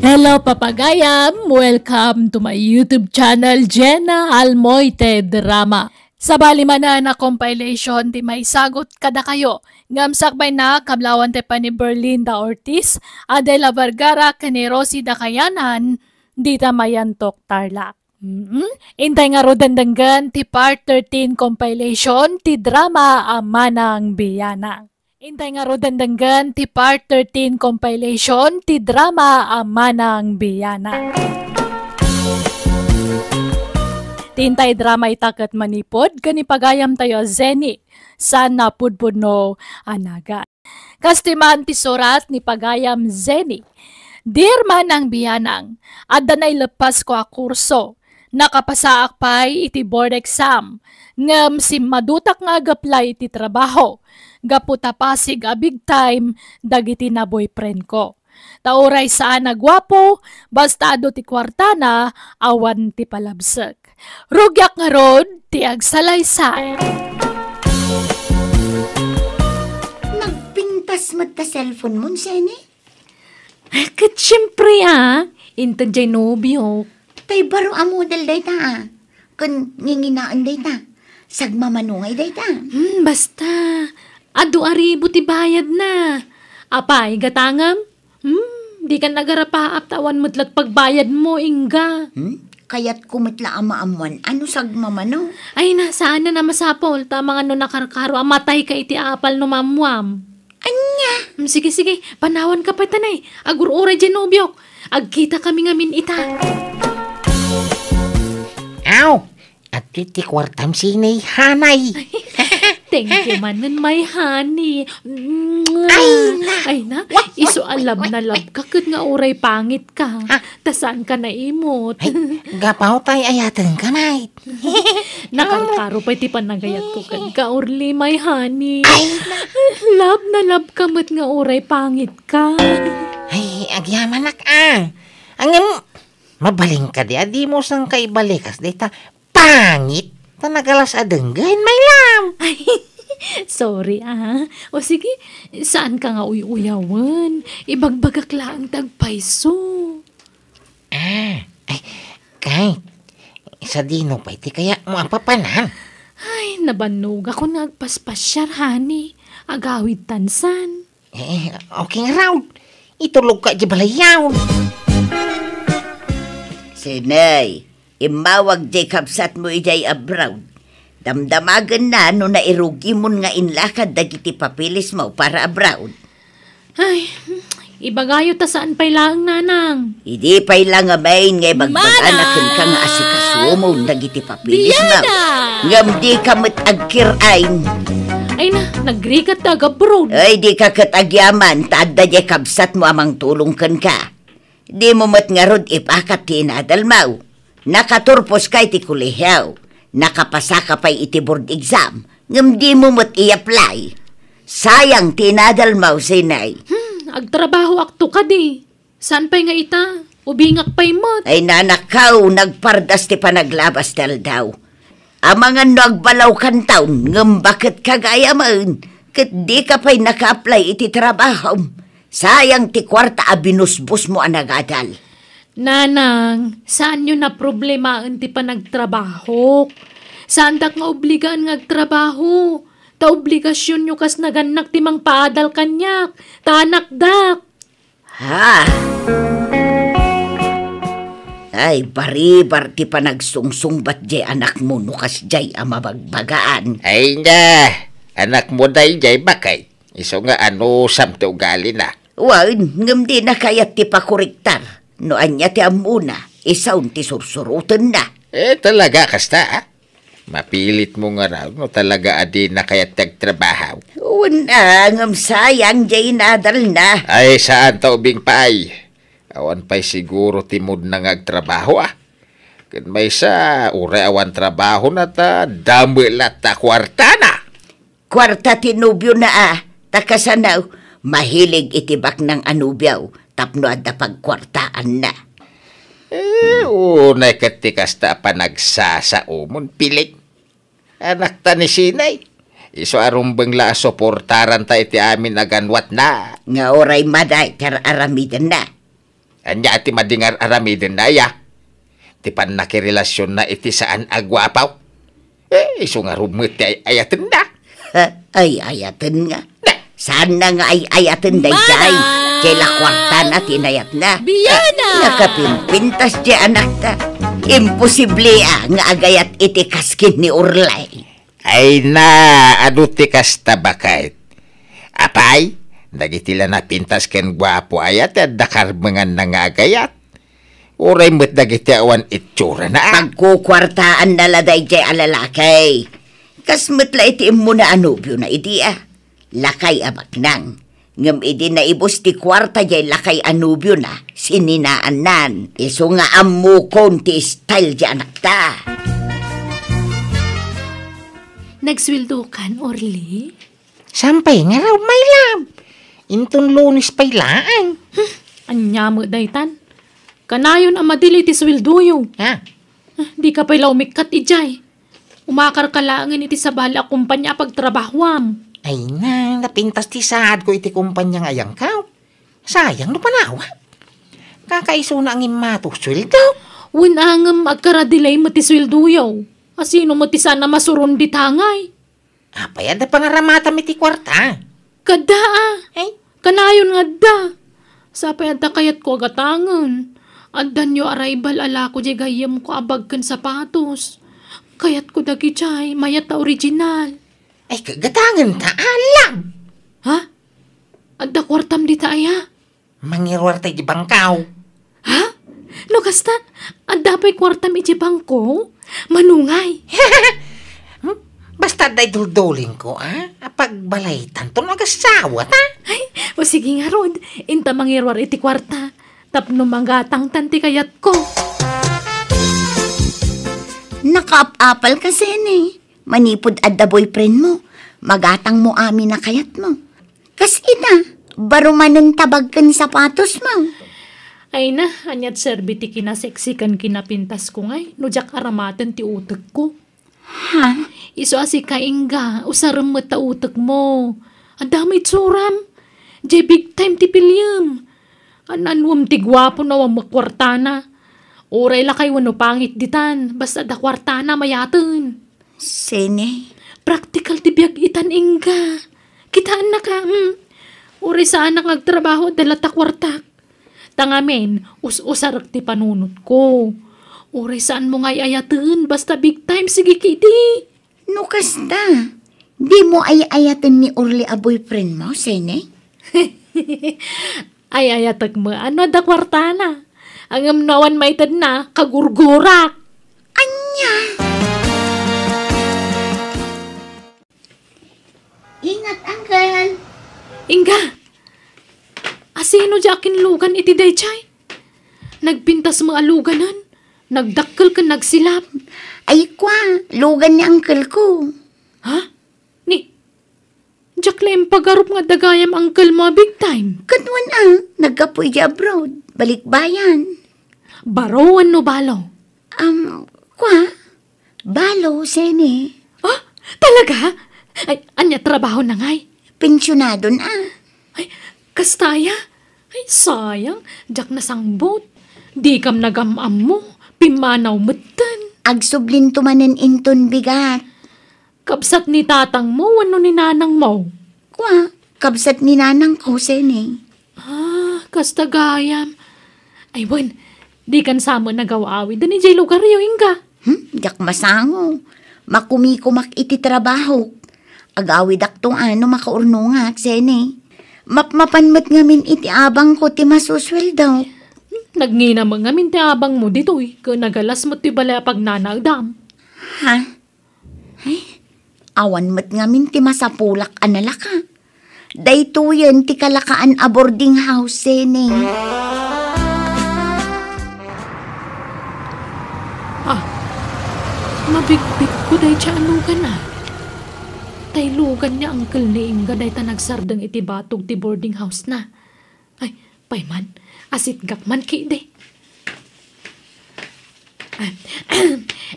Hello papagayam! Welcome to my YouTube channel, Jenna Almoite Drama. Sa balimanan na compilation, di may sagot kada kayo. Ngamsakbay na kablawan te pa ni Berlinda Ortiz, Adela Vergara, kani Rosie Dakayanan, di tamayantok tarlak. Intay nga rodandanggan ti part 13 compilation ti drama Amanang Biyanang. Intay nga rodandanggan ti part 13 compilation ti drama Amanang Biyanang. Tintay drama itakat manipod kani pagayam tayo Zeni sana pudpudno anaga. Kastiman ti surat ni pagayam Zeni. Dear Manang Biyanang, adda na ilepas ko a kurso. Nakapasaak pa'y iti board exam. Ngam si madutak nga agaplay iti trabaho. Gaputa pasig a big time dagiti na boyfriend ko. Tauray saan nagwapo, bastado ti kwartana, awan ti palabsek. Rugyak nga rod, ti agsalaysay. Nagpintas mo ta cellphone mo, Sene? Kat syempre intan jay nobyo. Tay baro amodel day ta kun nginginaan day ta. Sagmamanungay day ta. Basta, adu ari buti bayad na. Apay, gatangam? Di ka nagarapaap tawan mo't pagbayad mo, Inga. Kaya't kumitla ama-amuan. Ano sagmamano? Ay, nasaan na masapol. Tamang ano nakarkaro, amatay ka iti apal no mamwam. Anya? Sige, panawan ka pa tanay. Agur-uray dyan nobyok. Agkita kami ngamin ita. Aw! At iti kwartam sinay hanay. Thank you manan, my honey. Ay na. Iso alab na lab ka kat nga oray pangit ka. Tasan ka na imot. Ay, gapaw tay ayatan ka, mate. Nakarkaro pa iti panagayat ko kan ka, Orly, my honey. Lab na lab ka mat nga oray pangit ka. Ay, agyamanak Angin, mabaling ka di. Adi mo sang kaibalikas. Dita, pangit. Tanagalas adenggahin, may lam. Ay, sorry O sige, saan ka nga uyawan? Ibagbagak lang tagpaiso. Ay, kahit. Sa dino pa iti kaya mo apapanan. Ay, nabanog ako nagpaspasyar, honey. Agawid tansan. Okay nga raw. Itulog ka di balayaw. Sinay, imawag di kapsat mo ijay abroad. Damdamagan na no nairugi mo nga inlakad dagiti papilis mo para abroad. Ay, ibagayo ta saan pa'y lang, nanang. Hindi pa'y lang amayin nga ibagbaganakin ka nga asikasumo dagiti papilis mo. Ngam di ka matagkirain. Ay na, nagrikat abroad. Ay di ka katagyaman, taadda di kapsat mo amang tulungkan ka. Di mo mat nga rod ipakat tinadalmaw. Nakaturpos kay ti kulihaw. Nakapasa ka pa'y iti board exam. Ngam di mo mat i-apply. Sayang tinadalmaw, sinay. Agtrabaho akto ka di. Saan pa'y nga ita? Ubingak pa'y mot. Ay nanakaw, nagpardas ti panaglabas dal daw. Amangan no agbalaw kan taon, ngam bakit kagayaman? Kat di ka pa'y naka-apply iti trabaho. Sayang ti kwarta abinusbus mo anagadal. Nanang, saan nyo na problema ti panagtrabaho? Saan dak nga obligaan nga agtrabaho? Ta obligasyon nyo kas naganak ti mang paadal kanyak. Tanakdak. Ha? Ay, baribar ti panagsungsungbat jay anak mo no kas jay amabagbagaan. Ay na, anak mo dahil jay bakay. Iso nga sam ti ugali na. Wan, ngam di na kayat ti pakuriktar. No anya ti amuna, isaun ti sursurutan na. Talaga kasta Mapilit mo nga raw, no talaga adi na kayat tagtrabahaw. Una, ngam sayang jay nadal na. Ay, saan ta ubing paay? Awan pa'y siguro timod na ngagtrabaho Kan may sa ure awan trabaho na ta, damil at ta kwarta na. Kwarta tinubyo na takasanaw. Mahilig itibak ng anubyaw, tapno at pagkwartaan na. Unay katikas ta panagsasa umon pilik. Anak ta ni sinay. Iso arumbeng la soportaran ta iti amin aganwat na. Nga oray maday kar aramidan na. Anya ati madingar aramiden na ya. Ti pan nakirelasyon na iti saan agwapaw. Iso nga rumit ay ayaten na. Ay ayaten nga. Saan na nga ay ayaten day jay. Kaila kwarta na tinayat na. Biyana! Nakapimpintas di anak ta. Imposible nga agayat iti kaskin ni Urlay. Ay na, ano ti kasta bakit? Apay, dagitila na pintas ken gwapo ayat at dakarmengan na nga agayat. Uray mo't dagiti awan itsura na. Pagkukwartaan na laday jay alalakay. Kasmatla iti mo na anubyo na iti Lakay abak nang. Ngam iti na ibos ti kwarta jay lakay anubyo na. Sininaan nan. Iso nga amu konti style jay anak ta. Nagswildo kan, Orly? Sampay nga raw, my love. Intong Lunes pa'y laan. Anya mo, daytan. Kanayon ang madili ti swildo Ha? Di ka pa'y laumikat, ijay. Umakar ka langan iti sa bala kumpanya pagtrabahwam. Ay na, napintas ti saad ko iti kumpanyang ayang kaw. Sayang no panawa. Kakaiso na ang imatuswildo. Winangam agkaradilay mo ti swildo Asino mo ti sana masuron di tangay. Apay, ada pangaramata mi ti kwarta. Kada Ay, kanayon nga da. Sapay ada kayat ko agatangan. Adan yo arrival ala ko di gayam ko abagkan sapatos. Kayat ko dagi jay, mayat ta original. ay kagatangan ta, alam. Ha? Ada kwartam di taaya. Mangirwar tayo di bangkaw. Ha? No kasta, ada pa'y kwartam iti bangko? Manungay. Basta day dulduling ko, Apag balay tanto nagasawa, ta? Ay, o sige nga rod. Inta mangirwar iti kwarta. Tapno manggatang tanti kayat ko. Nakaap-apal kasi ni. Manipod adda boyfriend mo. Magatang mo amin na kayat mo. Kasi na, barumanan tabagkan sapatos mo. Ay na, anyat serbiti kinaseksikan kinapintas ko ngay. No jak aramatan ti utek ko. Ha? Iso asi kaingga, usaram mo ta utek mo. Ang dami tsuram. Jay big time ti pilyam. Ananwam ti gwapo na wang makwartana. Oray la kay wano pangit ditan. Basta da kwartana mayaten. Sene? Practical ti biag itan ingga. Kitaan na ka. Oray saan na ngagtrabaho dala ta kwartak. Tangamen, us-usarak ti panunot ko. Oray saan mo ngay ayaten. Basta big time, sige kiti. No kasta. Di mo ay-ayatin ni Orly a boyfriend mo, Sene? Ay ayatag mo, ano da kwartana? Ang amnawan maitad na, kagurgurak. Anya! Ingat, Uncle! Inga, asino jakin lugan iti daychay? Nagpintas mga luganan, nagdakkel ka nagsilap. Ay kwa, lugan ni Uncle ko. Ha? Ni, Jaklem pagarup nga dagayam uncle mo big time. Kadwan nagkapoy di abroad, balikbayan. Barawan no balo. Kwa? Balo, Sene. Ah, talaga? Ay, anya trabaho na ngay. Pensyonado na. Ay, kastaya? Ay, sayang. Jak na sangbot. Di kam nagamam mo. Pimanaw mutan. Agsublin tumanen inton bigat. Kabsat ni tatang mo, ano ni nanang mo? Kwa, kabsat ni nanang ko, Sene. Ah, kastagayam. Ay, wan, di kan samo nagawawi. Dani jay lugar yo, Inga. Jak masango. Makumikumak iti trabaho. Agawid aktong makaurnungak, Sene. Mapmapanmat ngamin iti abang ko ti masusweldaw. Nagngina mo ngamin ti abang mo dito eh. Kung nagalas mo ti balay pag nanagdam. Ha? Ay, awan mat ngamin ti masapulak analaka. Dayto yan ti kalakaan a boarding house, Sene. Mabigbig ko day siya anugan na. Taylugan niya uncle ni Inga day ta nagsardang iti batog ti boarding house na. Ay, payman, asit gakman ki de.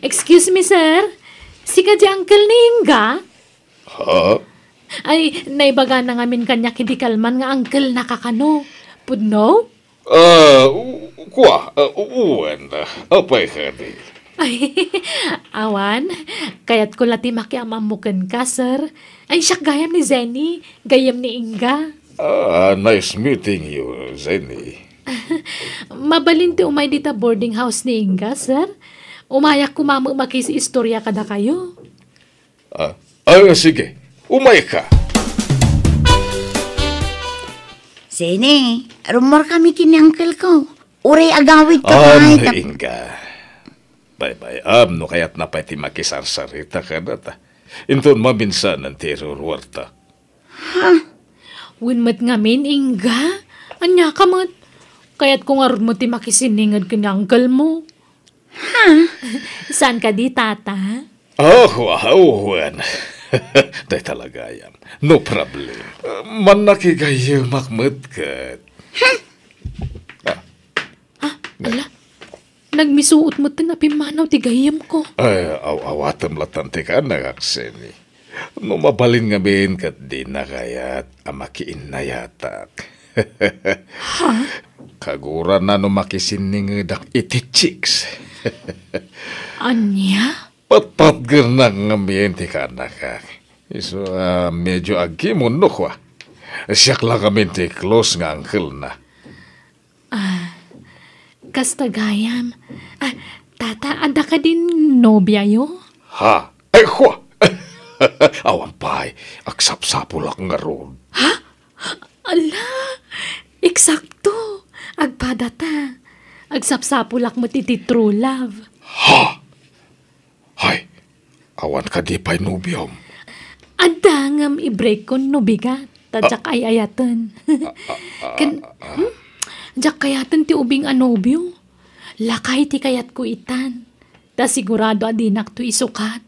Excuse me, sir. Sika di uncle ni Inga? Ha? Ay, naibaga na ngamin kanya kidikalman nga uncle nakakano. Pudno? Uwan na. Apay ka di. Ay, awan. Kaya't ko lati makiamamukan ka, sir. Ay, siyak gayam ni Zenny. Gayam ni Inga. Nice meeting you, Zenny. Mabalin ti umay dita boarding house ni Inga, sir. Umayak kumamu makisi istorya kada kayo. Sige. Umay ka. Sene, rumor kami kini uncle ko. Uray agawid ka kahit. Inga. Bye-bye. No kaya't napay ti makisarsarita ka na ta. Inton maminsan ang terorwarta. Winmat ngamin, Inga. Anya ka mat. Kaya't kung aron mo ti makisiningad ka ni uncle mo. Saan ka di, tata? Juan. Day talaga yan. No problem. Man nakigayo makmat ka. Ala, nagmisuot mo ti napimanaw ti gayam ko. Awatam latante ka na, Akseni. No mabalin nga bin kat di na kayat amakiin na yatak. Kagura na no makisiningdag iti chicks. Anya? Pat gernang ngambiente ka na ka. So, medyo agi mo no kwa. Siyak lang kami ti close nga uncle na. Kastagayam. Tata, anda ka din nobya yo? Ha? Ay, kwa! Awampay, aksap-sapulak nga ron. Ha? Ala, eksakto. Agpadata. Agsapsapulak mo ti true love. Ha? Hay, awan ka di pa'y nubyom. Adangam i-break ko no bigat. Tadyak ay ayatan. Jak kayatan ti ubing anobyo. Lakay ti kayat ko itan. Ta sigurado adinak to isukat.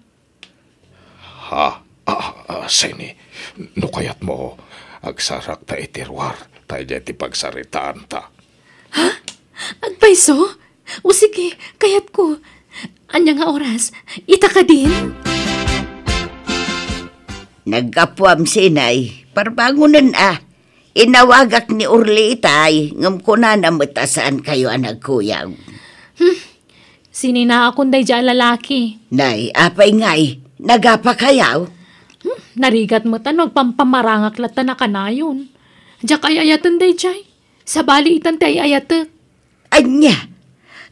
Ha? Seni, no kayat mo, agsarak ta itirwar, tayo dyan ti pagsaritaan ta. Ha? Agpaiso? O sige, kayat ko. Anya nga oras, ita ka din? Nagkapuam sinay, parbangunan Inawagak ni Urli itay, ngam ko na namutasaan kayo ang nagkuyaw. Sinina akong day dyan lalaki. Nay, apay ngay, nagapa kayaw? Narigat mo tan, pampamarangak lata na kanayon. Diyak ay ayatan day dyan. Sa bali itan tay ayatek. Anya,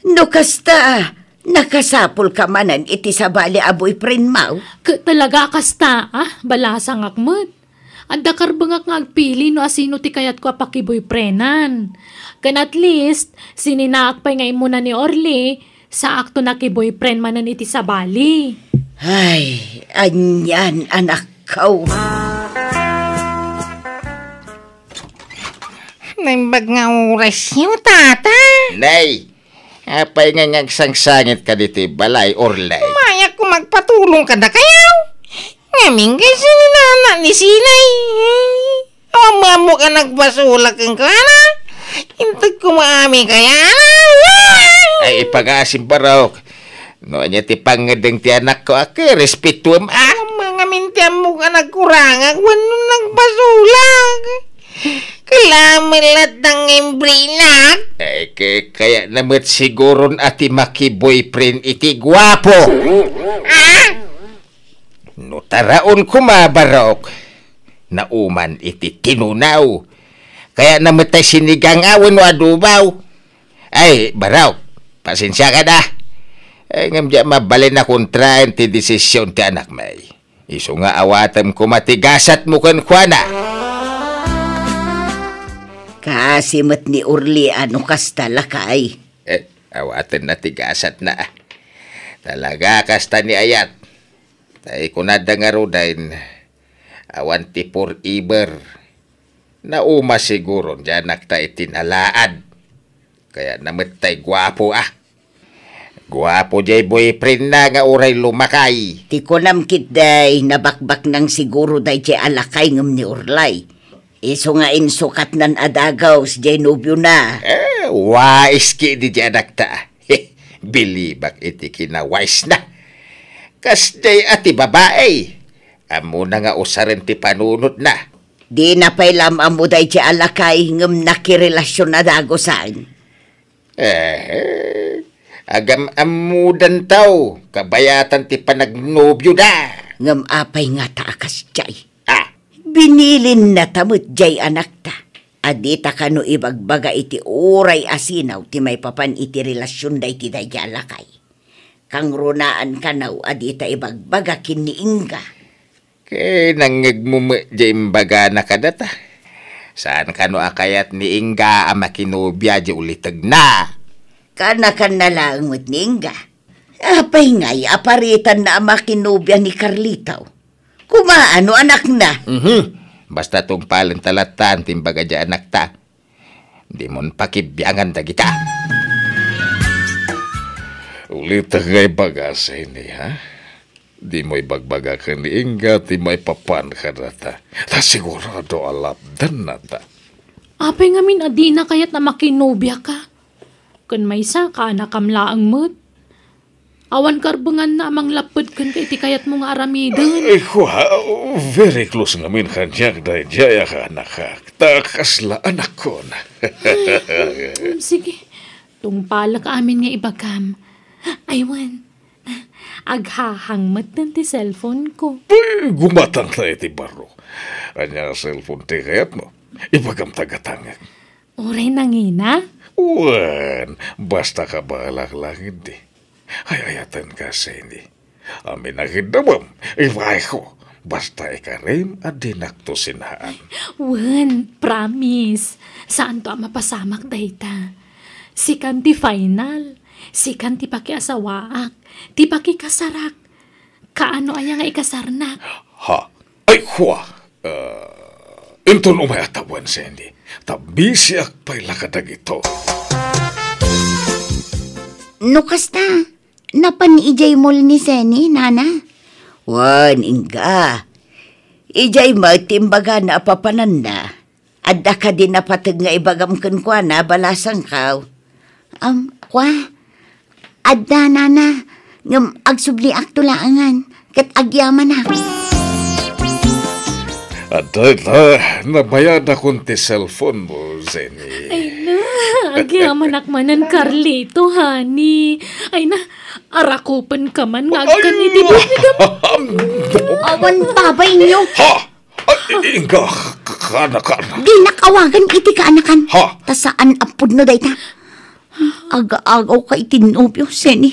no kasta nakasapul ka manan iti sa bali aboy prin mau? Talaga kasta, balasang akmat. Anda karbangak nga agpili no asino ti kayat ko apakiboy prenan. Kan at least, sininaak pa ngay muna ni Orly, sa akto na kiboy pren manan iti sa bali. Ay, anyan anak ko. Naimbag nga oras niyo, tata. Nay, apay nga ngagsangsangit ka dito balay orlay. Mayak ko magpatulong ka na kayaw. Ngamin kasi sinana ni Sinay. Mamo ka nagbasulak ang kana. Intag ko maami kaya na. Ay, ipag-asim barok. No, anya ti pangadeng ti anak ko, respetuam Mga mintiyan mo ka nagkurangag, wano nagbasulak. Kalamilat ng imbrinak. Ay, kaya namat siguro ati maki-boyfriend iti gwapo. No, taraon kumabarok. Nauman iti tinunaw. Kaya namatay sinigang awan o adubaw. Ay, barok, pasensya ka na. Ay, ngamdya mabalin na kontrain ti desisyon ti anak may. Iso nga awatam ko matigasat mo kan kwa na. Kasimot ni Urli ano kasta lakay. Awatan na tigasat na. Talaga kasta ni Ayat. Tay kunada nga rodain. Awan ti forever. Nauma siguro dyan nakta itinalaad. Kaya namatay gwapo Gwapo jay boyfriend na nga uray lumakay. Ti ko namkit day nabakbak nang siguro day jay alakay ngam ni Urlay. Iso nga insukat nan adagaw si jay nobyo na. Wais ki di jay nakta. Bilibak iti kinawais na. Kas jay ati babae. Amo na nga usarin ti panunod na. Di na pa'y lamang mo day di alakay ngam nakirelasyon na dagosaan. Agam amudan tao, kabayatan ti panagnobyo da. Ngam apay nga taakas jay. Binilin na tamot jay anak ta. Adita ka no ibagbaga iti oray asinaw ti may papan iti relasyon day ti day alakay. Kang runaan ka naw adita ibagbaga kiniingga. Kay nangagmumu jay imbaga na kadata. Saan ka no akayat ni Inga ang makinobya jay ulitag na? Kanakan na lang mo't ni Inga. Apay nga'y aparitan na ang makinobya ni Carlito. Kumaano anak na? Basta tong palang talatan timbaga dyan anak ta. Di mon pakibyangan da kita. Ulit ngay bagas ini, ha? Di mo ibagbaga ka ni Inga, di may papan ka na ta. Ta sigurado alapdan na ta. Apay ngamin adi na kayat na makinobya ka. Kun may isa ka nakamlaang mo't. Awan karbangan na amang lapod kun kay tikayat mo nga aramidon. Very close ngamin kanyak dahil jaya ka anak ka. Takas la anak ko na. Sige, tungpala ka amin nga ibagam. Aywan, aghahangmat ng ti cellphone ko. Gumatang na iti baro. Anya cellphone ti kayat mo. Ibagam tagatangag. Oray nangina? Wan, basta ka balak hindi. Ay ayatan ka sa hindi. Amin nakidamam. Iway ko. Basta ikarim at dinakto sinaan. Wan, promise. Saan to ang mapasamak dayta? Sikan ti final. Sikan ti pakiasawaak. Ti pakikasarak. Kaano aya nga ikasarnak? Ha? Ay kwa. Inton umayatawan sa hindi. Tabisiak pa'y lakadag ito. Nukas na. Napan ijay mol ni Seni, nana? Wan, Inga. Ijay mo, timbaga na apapanan na. Adda ka din napatag nga ibagam kan kwa na balasang kaw. Kwa? Adda, nana. Ngam agsubli akto laangan. Kat agyaman na. Adda, nabayad akong ti cellphone mo, Zeni. Ay na, agyaman akmanan Carlito, honey. Ay na, arakupan ka man nga agkan iti bibigam. Awan babay niyo. Ha? Ay, Inga, kana. Di nakawagan iti kaanakan. Ha? Tasaan apod no dayta. Aga-agaw ka itinobyo, Seni.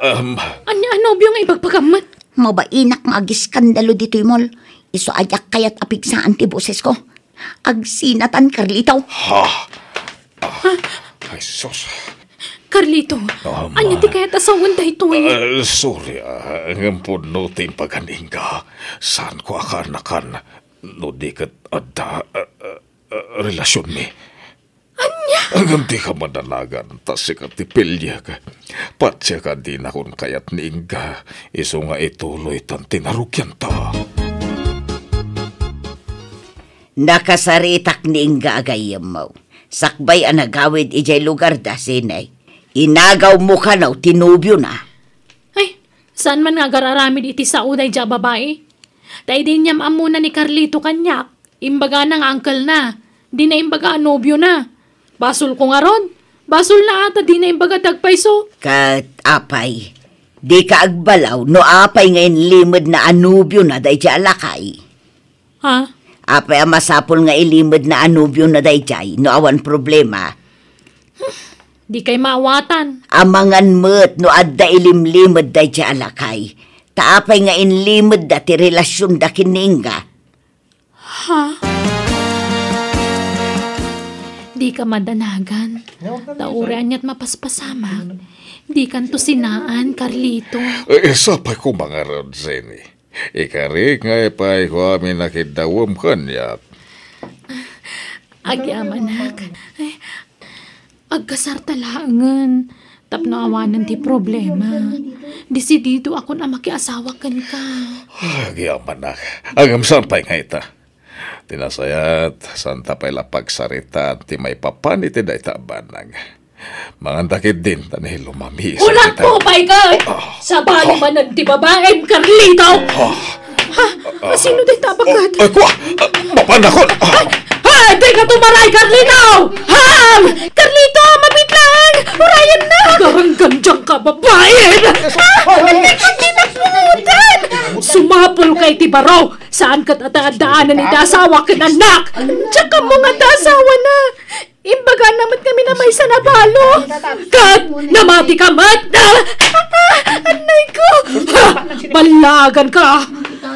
Anya anobyo nga ibagpagamat? Mabainak nga agiskandalo dito'y mol. Iso ayak kayat apigsaan ti boses ko. Agsinatan, Carlito. Ha? Ay, sus. Carlito, anya ti kayat asawan dahito Sorry, ang puno ting paganinga. Saan ko akanakan? No di kat ada relasyon mi. Anya? Ang di ka manalagan, tas sikat ti pilya ka. Patsya ka din akong kayat ni Inga. Iso nga ituloy tan tinarukyan ta. Nakasaritak ni Inga agayam mo. Sakbay ang nagawid ijay lugar da, Sinay. Inagaw mo ka na, tinubyo na. Ay, saan man nga gararamid iti sa uday dya babae? Tay din niyam amuna ni Carlito kanyak. Imbaga ng uncle na. Di na imbaga nobyo na. Basol ko nga ron. Basol na ata di na imbaga tagpaiso. Kat apay, di ka agbalaw no apay ngayon limod na anubyo na day dya alakay. Ha? Apay ang masapol nga ilimod na anubyo na day dya, no awan problema. Di kay maawatan. Amangan mo't no adda ilimlimod day dya alakay. Taapay nga inlimod da ti relasyon da kininga. Ha? Di ka madanagan. Taurean niya't mapaspasamak. Di kan to sinaan, Carlito. Sapay ko mga ron, Zeni. Ikari nga ipay ko amin nakidawam kanyak. Agyamanak. Ay, agkasar talangan. Tapno awanan ti problema. Desidido ako na makiasawa kan ka. Agyaman agam sampay nga ita. Tinasayat, santa pa'y lapagsarita at ti may papan iti da itabanag. Mangantakit din, tanay lumami. Ulat po, pay ka! Sa bali man ti babaeng Carlito! Ha? Sino day tabagat? Ay, kuha! Mapanakon! Ay, di ka tumaray, Carlito! Ham! Carlito, mapit lang! Urayan na! Garanggan dyan ka, babae! Hindi ka tinaputan! Sumapol kay Tibaraw! Saan ka tatadaanan ni dasawa ka anak? Tsaka mo nga dasawa na! Imbaga naman kami na may sanabalo! Kat! Namati ka, mat! Anay ko! Balagan ka!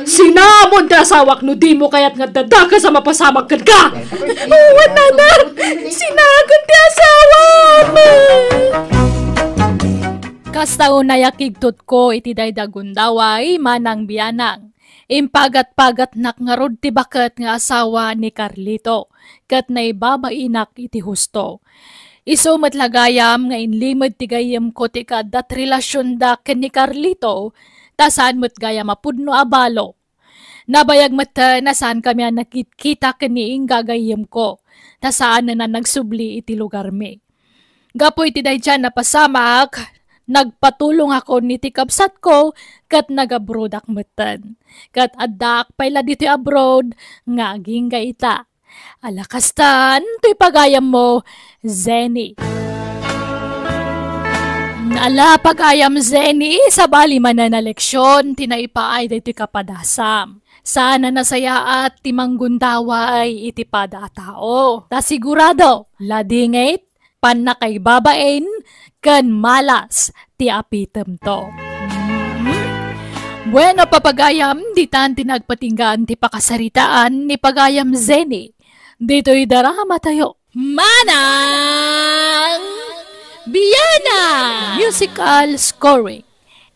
Sinamon dasawak no di mo kaya't nga dadaka sa mapasamag ka! Uwan na na! Sinagon ti asawa! Kasta unay akigtot ko iti daydagundaway manang biyanang. Impagat-pagat nak nga rod ti baket nga asawa ni Carlito. Kat na ibabainak iti husto. Iso matlagayam nga inlimod ti gayam ko ti kadat relasyon da ken ni Carlito. Tasaan mo't gaya mapudno abalo. Nabayag mata na saan kami nakikita kaniing gagayim ko. Tasaan na nagsubli iti lugar mi. Gapoy ti day dyan napasamak, nagpatulong ako ni ti kapsat ko kat nag-abroad akmatan. Kat adak payla dito abroad nga aging gaita. Alakastan, to'y pagayam mo, Zenny. Ala pagayam Zenny, sa bali man na leksyon, tinaipaay dito kapadasam. Sana nasaya at timanggundawa ay itipada tao. Ta sigurado, ladingit, pan na kay babaen, kan malas, ti apitem to. Bueno papagayam, ditan tinagpatinggan ti pakasaritaan ni pagayam Zenny. Dito'y darama tayo. Manang Biyana! Musical scoring.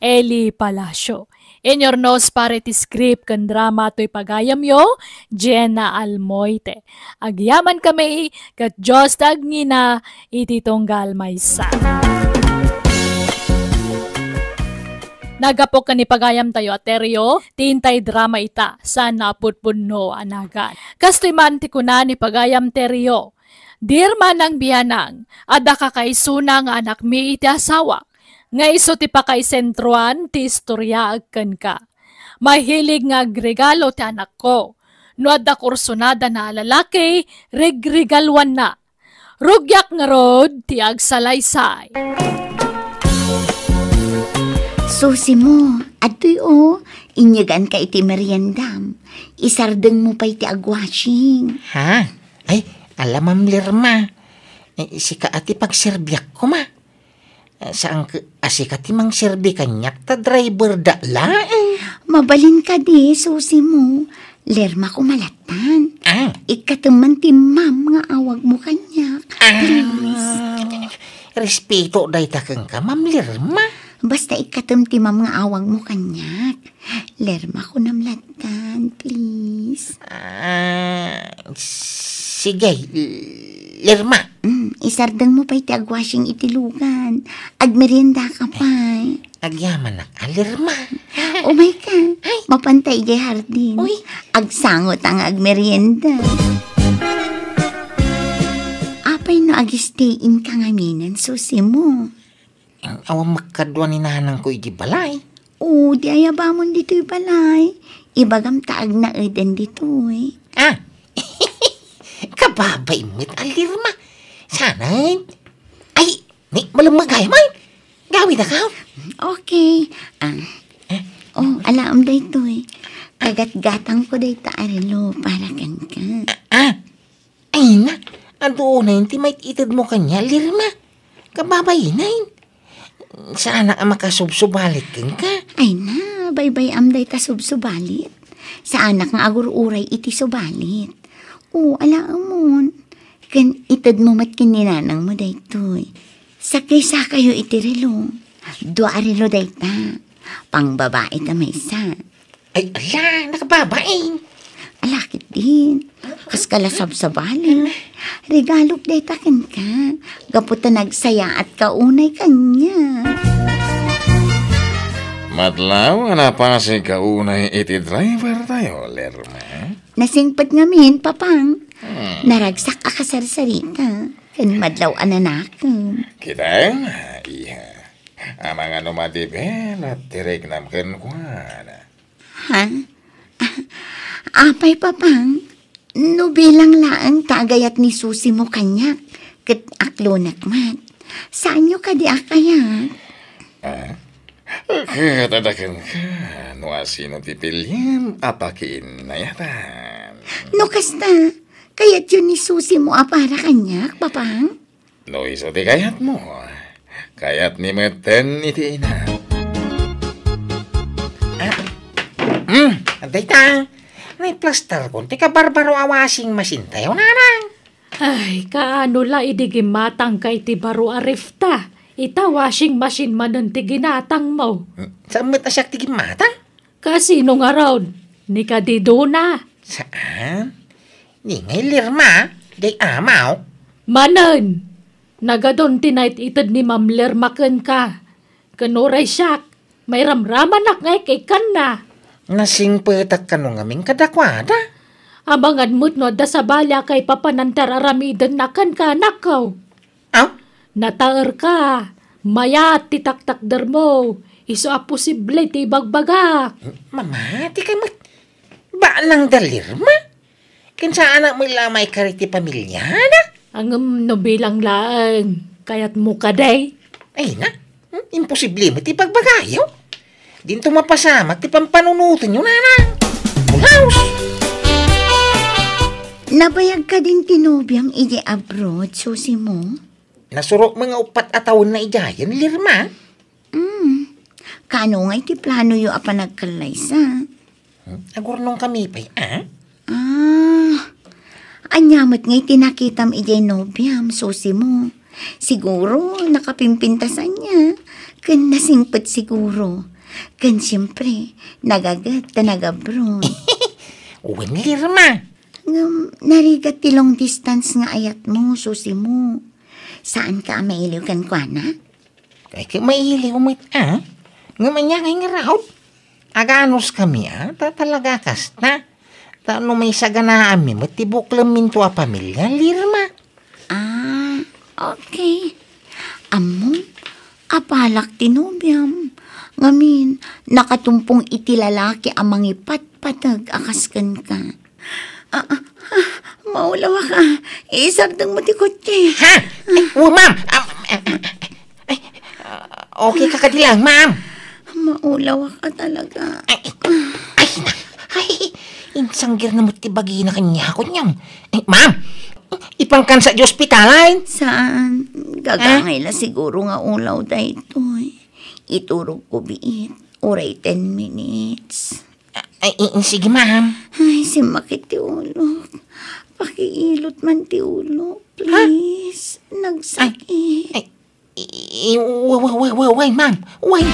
Eli Palacio. In your nose parity script kan drama to'y pagayam yo, Jenna Almoite. Agyaman kami kat Diyos tagnina ititonggal maysa. Nagapok ka ni pagayam tayo ateryo, tintay drama ita, sana putpunno anagan. Kastoy man ti kuna ni pagayam teryo. Dir man ang biyanang, ada ka kay sunang anak mi iti asawa. Nga iso ti pa kay sentruan ti istorya agkan ka. Mahilig nga regalo ti anak ko. No ada kursunada na lalaki, regregalwan na. Rugyak nga rod ti agsalaysay. Susi mo, ato'y inyagan ka iti meriendam. Isardeng mo pa iti agwashing. Ha? Ay, alam Ma'am Lirma. Si ka ati pagserbiak ko ma. Saan ka, asika ti mang serbi kanyak ta driver da la. Mabalin ka di, susi mo. Lerma ko malatan. Ikataman ti ma'am nga awag mo kanyak. Respeto day takang ka, Ma'am Lirma. Basta ikatam ti ma'am nga awag mo kanyak. Lerma ko namlatan, please. Sige, Lirma. Isardang mo pa iti agwashing itilugan. Agmerienda ka pa. Agyaman na ka, Lirma. Oh my God. Mapantay di hardin. Agsangot ang agmerienda. Apay no agistayin ka ngaminan, susi mo. Awang makadwa ni nanang ko iti balay. Oo, di ayabamon dito'y balay. Ibagam taag na eden dito'y. Kababay mo't Lirma. Sanay. Ay, malamagay man. Gawin na ka. Okay. Alam dito'y. Kagat-gatang ko dito arilo para kan ka. Ay na. Ando na yun, timay itid mo kanya, Lirma. Kababay na yun. Sana ka makasubsubalit ka. Ay na, bye-bye amday ta subsubalit. Sa anak nga agur-uray iti subalit. Oo, alaamon. Kan itad mo mat kininanang mo daytoy. Sakay-sa kayo iti relo. Dua relo dayta. Pang babae ta may isa. Ay, ala, nakababae. Alakit din. Kas kalasab sa bali. Regalok dayta kan ka. Gaputa nagsaya at kaunay kanya. Madlaw, pa si kaunay iti driver tayo, Lerma. Nasingpad ngamin, papang. Naragsak akasarsarita. Kan madlaw ananakom. Kita, iya. Amang ano matipin at tirek namkan kwa na. Ha? Apay papang, no bilang laang tagayat ni Susi mo kanyak, ket aklonak mat. Saan nyo ka di akayat? Tadakan ka, no asino tipilyan, apakin na yatan. No kasta, kayat yun ni Susi mo para kanyak, papang? No iso di kayat mo. Kayat ni meten iti ina. Antay ta. May plaster ko. Tika barbaro awasing masintayo nanang. Ay, kaano la idigimatang kay ti baro arifta. Ita washing machine manon ti ginatang mo. Saan mo tasyak tigim matang? Kasino nga raw? Ni kadiduna. Saan? Ni ngay lirma. Day amaw. Manon. Nagadon tinayt itad ni Ma'am Lermaken ka. Kanuray siyak. May ramraman nak ngay kay kanna. Nasing petak ka nung aming kadakwada. Abangan mo't no da sa balya kay papanantar aramidan nakan ka nakaw. Aw? Nataer ka. Mayat titaktakder mo. Iso a posible ti bagbagak. Mama, di kay mat. Ba lang dalirma? Kinsa anak mo lamay kariti pamilya na? Ang no bilang laang. Kayat mo ka day. Ay na, imposible mo ti pagbagayo. Dinto mapasamak ti pampanunutin nyo nanang. House! Nabayag ka din tinubiyang iji abroad, Susi mo? Nasurok mga 4 atawon na ijayan, lirma. Kano nga iti plano yu apa nagkalaysa? Agurnong kami pa'y, Anyamat nga'y tinakitam ijay nobyam, Susi mo. Siguro, nakapimpintasan niya. Kan nasingpet siguro. Kan siyempre, nagagat na nagabroad. Uwan, lirma. Narigat ti long distance nga ayat mo, Susi mo. Saan ka mailiw kan kwa na? Kaya ka mailiw mo Nga manya ngay nga raot. Aganos kami, talaga kasta. Tano may saganaan mi, matibok lamin to a pamilya, lirma. Okay. Amo, apalak tinubyam. Ngamin, nakatumpong iti lalaki amang ipatpatag akaskan ka. Maulawa ka. Isagdang matikot ka. Ha? Ma'am. Okay ka kadilang, ma'am. Maulawa ka talaga. Insanggir na mo't tibagi na kanya ako niyam. Ma'am, ipangkan sa ospitalan. Saan? Gagangay la siguro nga ulaw daytoy. Iturog ko biit. Oray 10 minutes. Sige, ma'am. Ay, si makit ti ulo. Pakiilot man ti ulo. Please. Nagsakit. Wait, ma'am. Wait.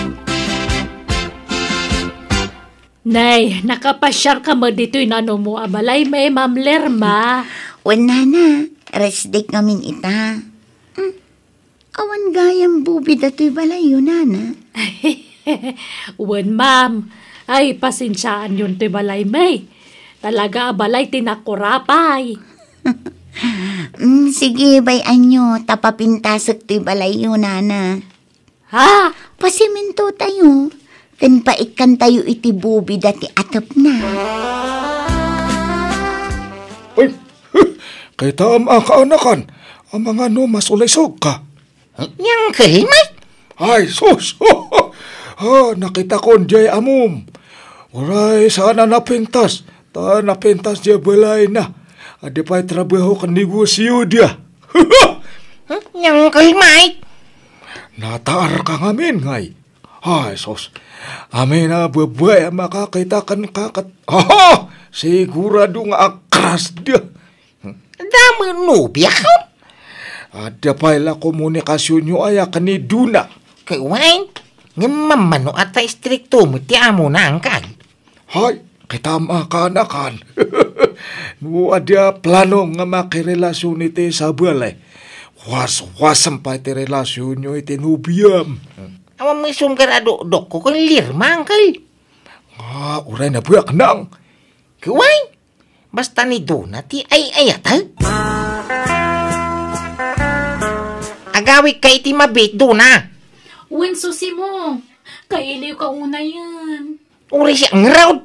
Nay, nakapasyar ka mo dito'y nano mo abalay may Ma'am Lerma. Wala na. Rest day ngamin ita. Awan gayang bubi dato'y balay yun, nana. Wen, ma'am. Ay, pasensyaan yun to'y balay may. Talaga abalay tinakurapay. Sige, bayan nyo. Tapapintasag to'y balay yun, nana. Ha? Pasiminto tayo. Kan paikan tayo iti bubi dati atap na. Ay, kay taam ang kaanakan. Ang mga no masulisog ka. Yang kalmay. Ay, sus! Nakita ko jay amom. Uray, sana napintas. Ta napintas jay balay na. Adi pa'y trabaho kan negosyo dia. Yang kalmay. Nataar ka ngamin, ngay. Ay, sus. Amin na babay makakita kan kakat. Sigurado nga akras dia. Dami nubya ka. Ada pa'y komunikasyon nyo ay ni Duna. Kay Wayne, nga mamano at istrikto mo ti amo na angkan. Hay, kitama ka anakan. No ada plano nga makirelasyon iti sa balay. Was-wasam pa iti relasyon nyo iti nubiyam. Awan mo isungkarado dok ko kang lirma angkal. Uray na buyak nang. Kay Wayne, basta ni Duna ti ay-ayat. Agawik kay ti mabit Duna. Wen, Susi mo. Kailiw ka una yan. Uri siya ang raod.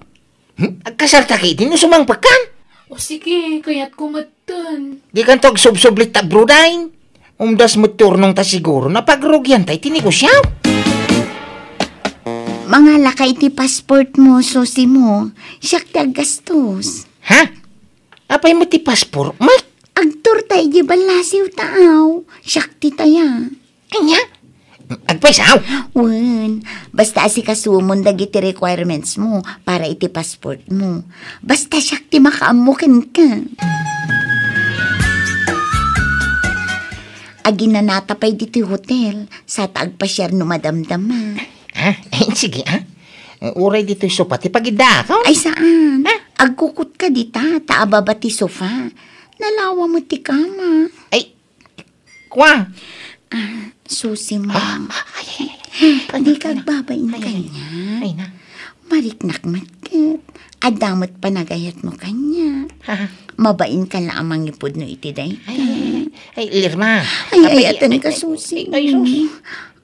Wan, agkasarta kay din sumang pakan. O sige, kaya't kumatan. Di kan tog sub-sublit ta brodain. Umdas mo turnong ta siguro na pagrugyan tayo tinegosyaw. Mga lakay ti passport mo, susi mo. Siyak ti gastos. Ha? Apay mo ti paspor? Agtur tayo di balasiw taaw. Siyak ti taya. Anya? Agpaisaw? Wen, basta asikasumon dagiti requirements mo para iti passport mo. Basta siyak ti makaamukin ka. Aginanatapay diti hotel sa taagpasyar no madamdama. Sige, uray dito'y sopa ti pagidakaw. Ay saan? Agkukot ka dita, taababa ti sofa. Nalawa mo ti kama. Ay, kwa? Susi mo. Hindi ka agbabain kanya. Ay na. Mariknakmat kat. Adamot pa nagayat mo kanya. Mabain ka lang amang ipod no iti day. Ay, Lirma. Ay, atan ka, Susi. Ay, sus.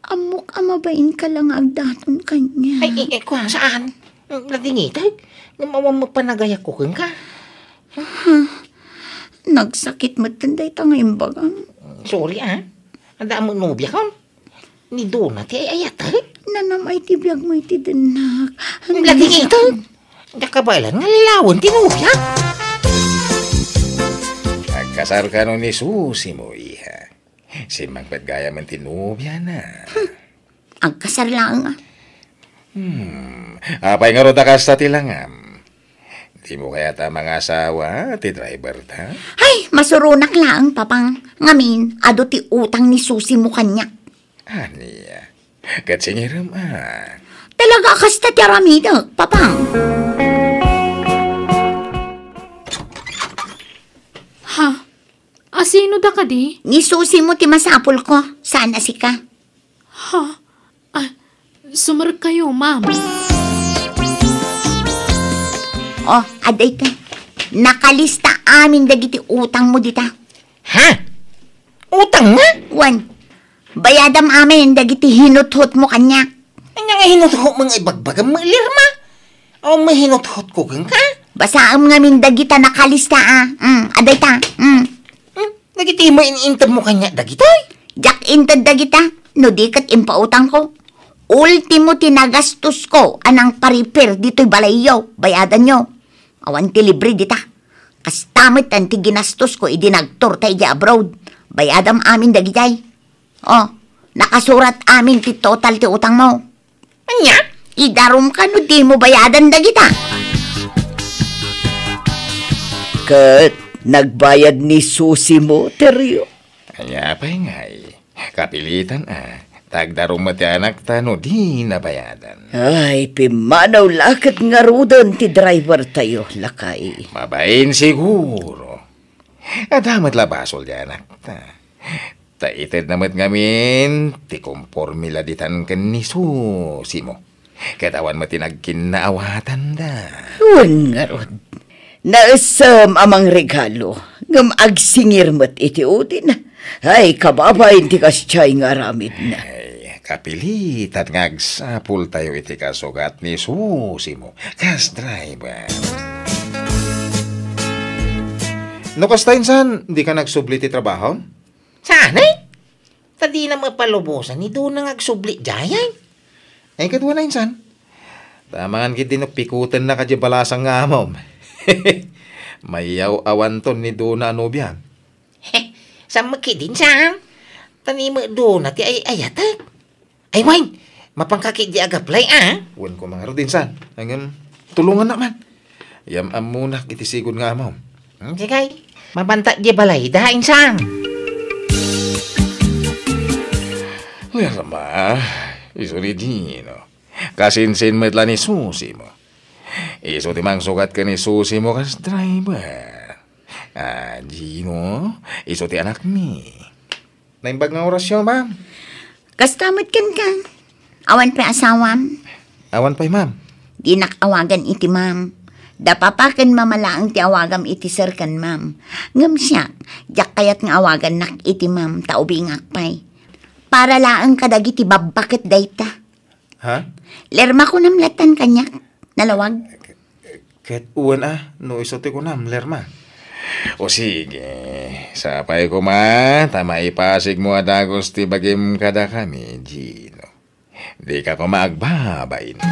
Amok amabain ka lang agdaton kanya. Ay, kwa, saan? Ladingitag. Namawang mo panagaya ko kang ka. Nagsakit mo tanday ta ngayon bagang. Sorry, Anda mo nubya ka. Ni Dona, ti ayatag. Nanamay ti biyag mo iti denak. Ladingitag. Nakabalan nga lalawan ti nubya. Nagkasar ka no ni Susi mo, iha. Si Magpagaya man tinubya na. Agkasar lang. Apay nga ro takas ta tilangam. Di mo kaya ta mga asawa, ti driver ta? Ay, masurunak lang, papang. Ngamin, ado ti utang ni Susi mo kanya. Aniya, katsingiram Talaga kasta ti aramidag, papang. Ha? Asino da ka di? Ni Susi mo ti masapol ko. Sana si ka. Ha? Sumar kayo, ma'am. Oh, aday ka. Nakalista amin dagiti utang mo dita. Ha? Utang nga? Wan, bayadam amin dagiti hinuthot mo kanya. Anya nga hinuthot mga ibagbagang mga Lirma? O may hinuthot ko kang ka? Basaam ngamin dagita nakalista aday ta. Dagiti mo iniintab mo kanya dagitoy? Jak intad dagita, no dikat impautang ko. Ultimo tinagastos ko anang paripir dito'y balayaw, bayadan nyo. Awan ti libre dita. Kastamit ang ti ginastos ko idinagtor tayo di abroad. Bayadam amin dagitay. Oh, nakasurat amin ti total ti utang mo. Anya? Idarum ka no di mo bayadan dagita. Kat, nagbayad ni Susi mo, Teryo. Anya pa'y ngay. Kapilitan Tagdarong mati anak tano di nabayadan. Ay, pimanaw lakat nga rudan ti driver tayo, lakay. Mabain siguro. Adamat labasol di anak ta. Taitid namat ngamin, ti kompormila ditan kan ni Susi mo. Katawan mo tinagkinaawatan da. Huwag nga rod. Naasam amang regalo. Ngam agsingir mat iti udin. Ay, kababayin ti kasyay nga ramid na. Kapilitan nga agsapul tayo iti kasugat ni Susi mo. Kas driver. No kas san, di ka nagsubli ti trabaho? Saan Tadi na mapalubusan ni Dona agsubli jayay. Ay kadwa na insan. Tamangan kiti pikutan na kadya balasang nga mom. Mayaw awanton ni Dona anobya. Sa makidin saan? Tani mo Dona ti ayatag. Ay, Wayne, mapangkakit di agaplay, Wan ko mga rodin san. Hanggang tulungan naman. Yam muna kiti sigod nga mom. Sige, mabanta di balay, dahain sang. Lerma, iso ni Dino. Kasinsin metla ni Susi mo. Iso timang sukat ka ni Susi mo kas driver. Dino, iso ti anak mi. Naimbag nga orasyon, ma'am. Kastamot kan ka. Awan pa asawam. Awan pa'y, ma'am. Di nakawagan iti ma'am. Dapapakan mamalaang ti awagam iti sir kan ma'am. Ngam siya, jak kayat nga awagan nak iti ma'am taubingak pa'y. Para laang kadag iti babakit dayta. Ha? Lerma ko namlatan kanyak. Nalawag. Ket uwan no isote ko nam, Lerma. O sige, sapay ko tama ipasig mo adagos ti bagim kada kami, Gino. Di ka ko maagbabain.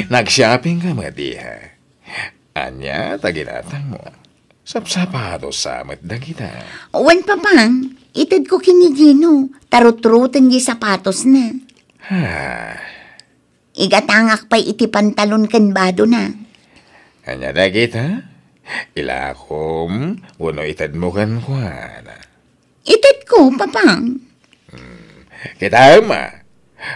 Nag-shopping ka madiha. Anya, taginatang mo. Sapsapatos samat da kita. Uwan papang, itad ko kini Gino. Tarut-rutan di sapatos na. Igatangak pa'y iti pantalon kan bado na. Anya da kita? Ilakom, uno itad mo kan kuana. Itad ko, papang. Kita ma.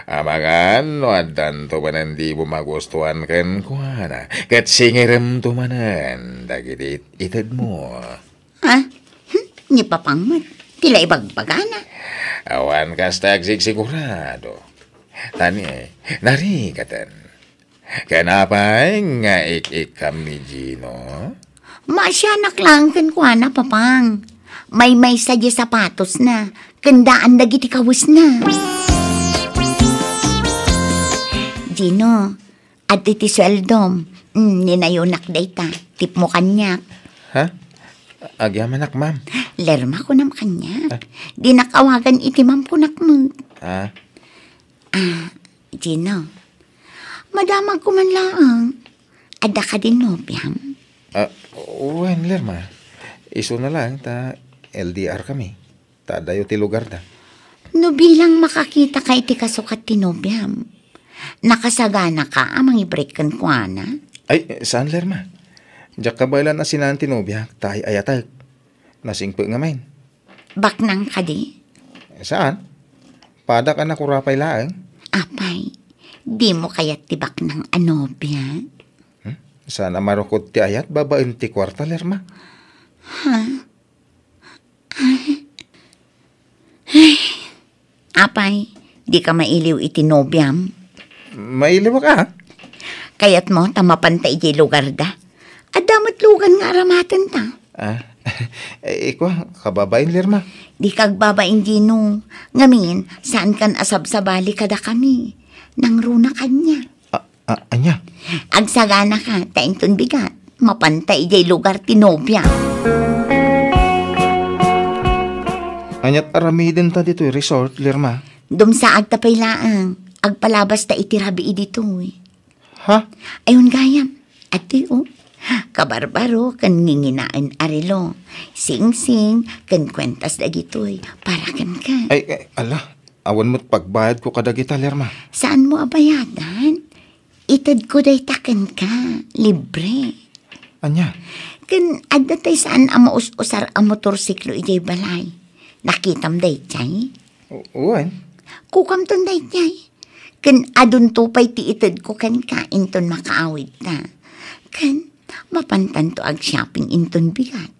Amangan, no adan to manan di mo magustuhan kan kuana. Kat singirem to manan, dagiti itad mo. Ha? Ni papang mat. Tila ibagbagana. Awan kastagsig sigurado. Tani, narikatan. Kenapa nga ik-ikam ni Gino? Masyanak lang kan kuana, papang. May sadya sapatos na. Kandaan dagiti kawis na. Gino, at iti sweldom. Ninayunak dayta. Tip mo kanyak. Ha? Agyaman ma'am. Lerma ko nam kanyak. Di nakawagan iti mam ko nakmag. Gino, madamag ko man lang. Ada ka din nobyam. Uwan, Lerma. Iso na lang, ta LDR kami. Ta dayo ti lugar da. No bilang makakita ka iti kasukat ti nobyam. Nakasagana ka amang i-break kan kuana. Ay, saan, Lerma? Diyak kabaylan na sinan ti nobya, tayo ayatag. Nasingpo nga main. Baknang ka di? Saan? Pada ka na kurapay laang. Apay, di mo kaya't tibak ng anobya? Sana marukod ti ayat, babaen ti kwarta, Lerma. Apay, di ka mailiw iti nobyam? Mailiw ka? Kayat mo, tamapantay di lugar da. Adamat lugan nga aramatan ta. Ikaw, kababain, Lerma. Di kagbabain Gino. Ngamin, saan kan asab-sabali kada kami? Nang runa kanya. Anya? Agsagana ka, tainton bigat. Mapantay di lugar tinobya. Anyat aramiden ta dito resort, Lerma. Dumsa agtapay laang. Agpalabas ta itirabi dito eh. Ha? Ayun gayam. Ati kabarbaro kan nginginaan arilo. Sing-sing kan kwentas dagitoy. Para kan ka. Ay, ala. Awan mo't pagbayad ko kada kita, Lerma. Saan mo abayadan? Itad ko day takan ka. Libre. Anya? Kan adatay saan amaus-usar ang motorsiklo ijay balay. Nakitam day chay? Uwan? Kukamton day chay. Kan adun tupay ti itad ko kan kain ton makaawid na. Kan mapantan to ag shopping inton bigat.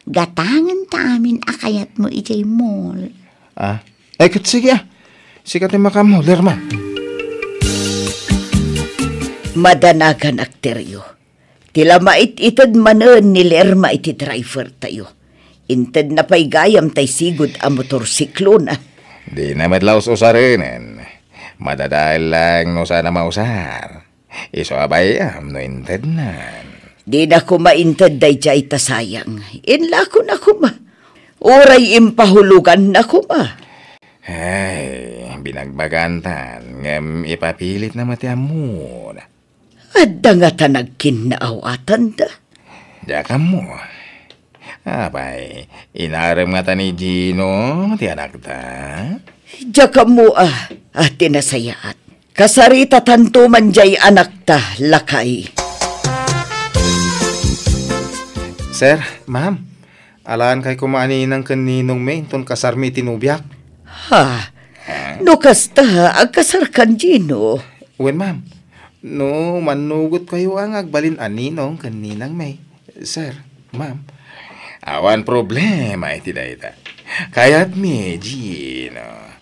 Gatangan ta amin akayat mo ijay mall. Kat sige Sikat yung makam mo, Lerma. Madanagan akteryo. Tila mait-itad manon ni Lerma iti driver tayo. Intad na pa'y gayam tay sigod ang motorsiklo na. Di na madlaos usarinin. Madadahil lang no sana mausar. Iso abayam no intad na. Di na ko maintad day jay tasayang. Inla ko na kuma. Oray impahulugan na kuma. Ay, binagbagantan. Ngam ipapilit na matiam mo. Adda nga tanagkin na awatan da. Diya mo. Abay, inarem nga ta ni Gino, ti anak ta. Diya mo tinasayaat. Kasarita tanto man jay anak ta, lakay. Sir, ma'am, alaan kay kumaani ng kaninong may ton kasarmi tinubyak. Ha? No kasta, agkasarkan Gino. Uwen, ma'am. No, manugot kayo ang agbalin aninong kaninang may. Sir, ma'am, awan problema iti dayta. Kaya't mi, Gino.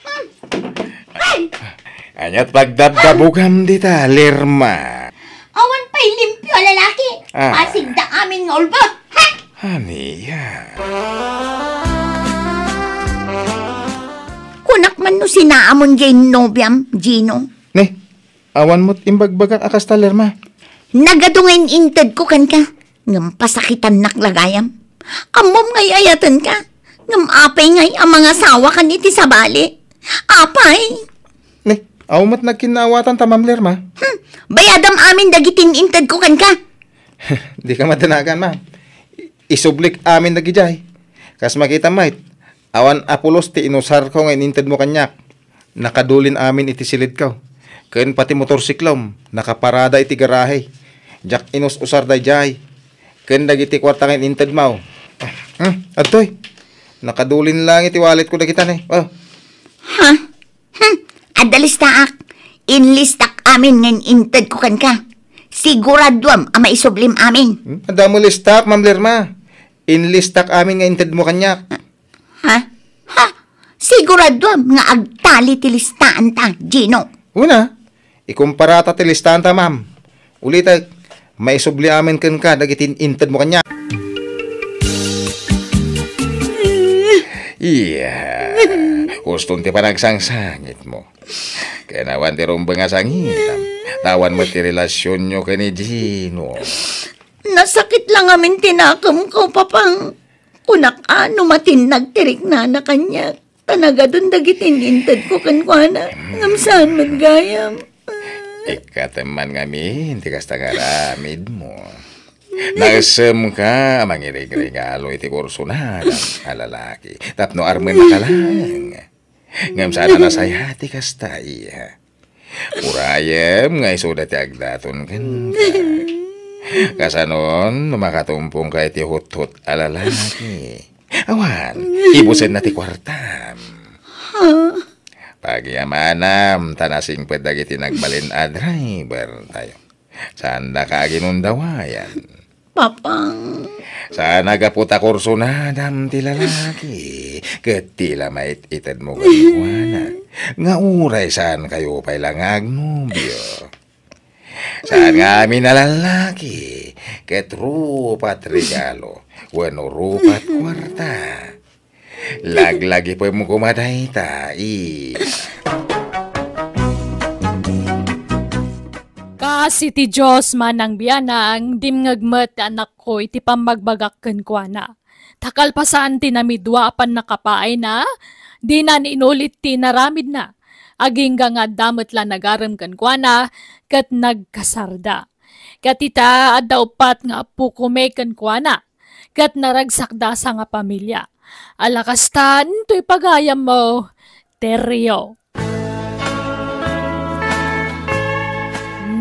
Anyat pagdabdabugam dita, Lerma. Awan pa'y limpyo, lalaki. Pasig da amin nga ulbot. Ha? Haniya. Kunak man no sinaamon jay nobyam, Gino. Ne, Awan mo't imbagbagak akas taler ma. Nagadungain inted ko kan ka. Ngam pasakitan naklagayam. Kamom ngay ayatan ka. Ngam apay ngay ang mga sawa kan iti sabali. Apay. Ne, awan mo't nagkinawatan tamam ler ma. Bayadam amin dagitin inted ko kan ka. Di ka matanagan ma. Isublik amin nagijay. Kas makita mait. Awan apulos ti inusar ko ngayon inted mo kanyak. Nakadulin amin iti silid ko. Ken pati motorsiklom. Nakaparada iti garahe. Jak inus usar day jay. Ken dagiti kwarta ngayon inted mo. Adtoy. Nakadulin lang iti wallet ko dagitan eh. Oh. Ha? Adalistaak. Inlistak amin ngayon inted ko kan ka. Siguraduam ang maisublim amin. Adamo listak, Ma'am Lerma. Inlistak amin nga inted mo kanyak. Ha? Siguraduam nga agtali ti listaan ta, Gino. Una, ikumpara ti listahan ta, ma'am. Ulitag, maisubli amin kan ka, dagitin inted mo kanya. Iya, gustong ti panagsangsangit mo. Kaya nawan ti rumbang asangitan. Tawan mo ti relasyon nyo ka ni Gino. Nasakit lang amin tinakam ko, papang. Kunak ano matinag tirik na kanya. Tanaga doon dagitin inted ko kankwana. Ngamsaan magayam. Ikateman ngamin, ti kasta ngaramid mo. Nagsem ka, mangirig-regalo iti kurso na alalaki. Tapno armen makalang. Ngamsaan na sayati kasta iya. Urayem nga isuda ti agdaton kan ka. Kasanon, makatumpong ka iti hut-hut alalaki. Awan, ibusin na ti kwartam. Pagyamanam, tanasing pedagiti nagbalin a driver tayo. Saan na ka ginundawayan? Papang. Saan nagaputa kurso na dam ti lalaki? Ket tila mait ited mo kanikwana. Nga uray saan kayo pa'y langag nubyo. Saan nga amin na lalaki? Ket rupat regalo. Wano rupat kwarta. Laglagi po mo kumaday tai. Kasi ti Diyos man ang biyanang dimngagmet anak ko iti pamagbagak kenkwana. Takal pa saan tinamidwa pan nakapaay na, di na inulit ti naramid na. Aging nga damat la nagarem kenkwana, kat nagkasarda. Kat ita adda upat nga pukume kenkwana, kat naragsakda sa nga pamilya. Alakastan, to'y pagayam mo, Teryo.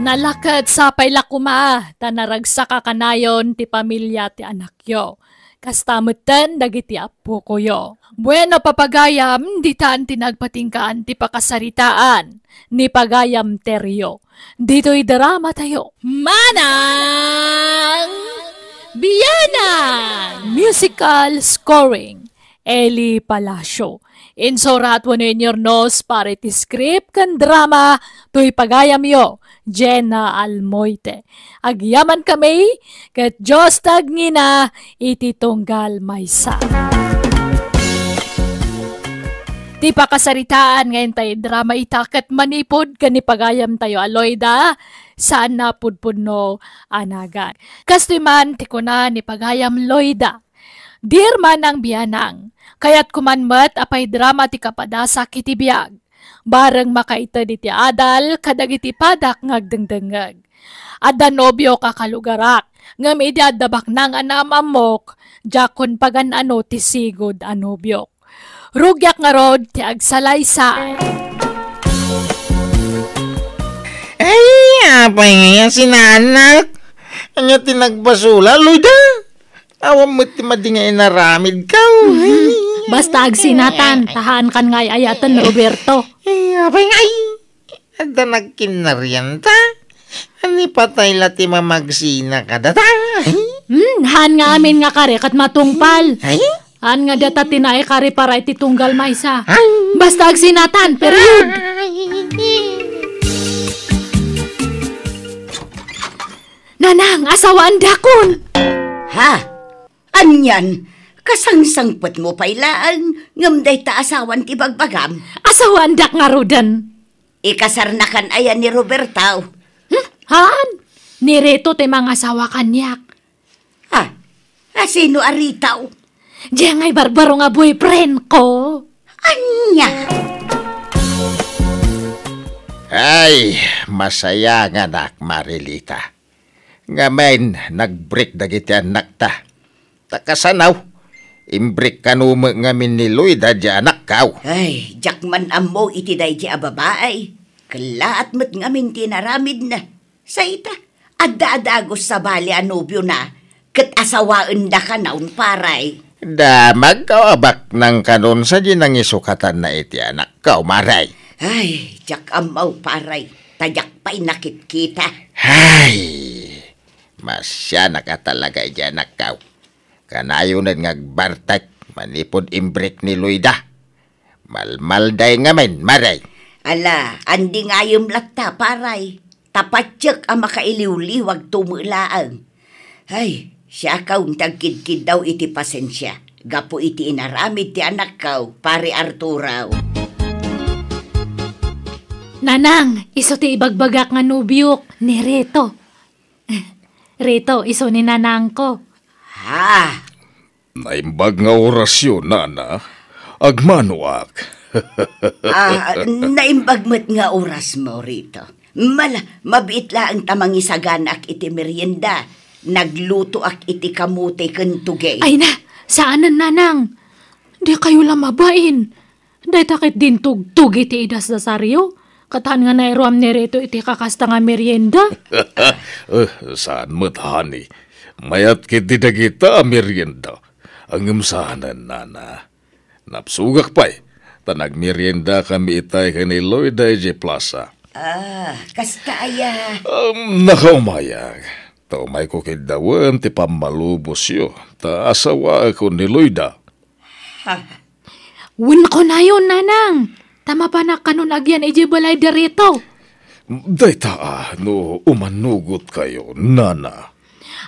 Nalakad sa paylakuma, tanaragsak kanayon ti pamilya ti anakyo. Kastamutan dagiti apo koyo. Bueno papagayam, ditaan tinagpatingkaan ti pakasaritaan ni pagayam Teryo. Dito'y drama tayo. Manang Biyanang! Musical scoring, Eli Palacio. Insurat wano inyornos para iti script kan drama to'y pagayam yo, Jenna Almoite. Agyaman kami, kat Diyos tagngina iti tunggal maysa. Ti pakasaritaan ngayon tayo drama itakat manipod kani pagayam tayo Aloyda saan na pudpudno anagan. Kastiman ti kuna ni pagayam Loyda. Dear manang biyanang, kayat kumanmat apay drama ti kapadasa kiti biyag. Bareng makaita di ti adal kadagiti padak ngagdengdengag. Adda nobyo kakalugarak ngam idi adabak nang anamamok jakon pagan ano ti sigod anobyok. Rugyak nga rod ti agsalaysa. Ay, apay ngayon sinanak. Anya tinagbasula, Loyda. Awam mo ti madingay naramid ka. Basta agsinatan, tahaan kan ngay ayatan Roberto. Ay, apay ngay. Ada nagkinaryan ta. Ani patay lati mamagsina ka data. Han nga amin nga kare kat matungpal. Ay? Han nga data tinae kare para iti tunggal maysa. Ay? Basta agsinatan, period. Nanang, asawaan dakon. Ha? Anyan? Kasangsangpet mo pailaan. Ngamday ta asawan ti bagbagam. Asawaan dak nga rodan. Ikasar na kan ayan ni Roberto. Han, ni Reto te mga asawa kanyak. Sino aritaw? Diyan ngay barbaro nga boyfriend ko. Anya? Ay, masaya nga anak Marilita. Ngamen, nag-break dagiti anak ta. Takasanaw, imbreak kanuma ngamin ni Lloyda di anak kaw. Ay, jakman amo iti day di ababaay. Kalaat mo't ngamin tinaramid na. Sa ita, adda-adagos sa bali anobyo na. Kat asawaan da ka naun paray. Damag kaabak ng kanon sa ginang isukatan na iti anak kaw, maray. Ay, jak amaw paray. Tajak pa'y nakikita. Ay, masya nakatalaga iti anak kaw. Kanayonan ngagbartak manipod imbreak ni Lloyda. Malmalday ngamen, maray. Ala, andi ngayom latta paray. Tapatyak ang makailiw-liwag tumulaang. Ay, siya kaung tagkidkid daw iti pasensya. Gapo iti inaramid ti anak kaw, pare Arturaw. Nanang, iso ti ibagbagak nga nubyok ni Reto. Reto, iso ni nanang ko. Ha? Naimbag nga orasyon, nana. Agmanuak. Naimbag mo't nga oras mo rito. Mabiit lang tamang isaganak iti merienda. Nagluto ak iti kamote kentugay. Ay na, saanan nanang? Di kayo lamabain. Day takit din tugtug iti idas da saryo. Katahan nga nairuam ni Reto iti kakasta nga merienda. Saan mo't, honey? Mayat kiti na kita merienda. Ang imsahanan, nana. Napsugak pa'y. Tanag merienda kami itay ka ni Lloyda J. Plaza. Kasta aya. Nakaumayag. Taumay ko kidawan ti pamalubos yo. Ta asawa ako ni Lloyda. Win ko na yun, nanang. Tama pa na kanon agyan iji balay da Reto. Dayta no umanugot kayo, nana.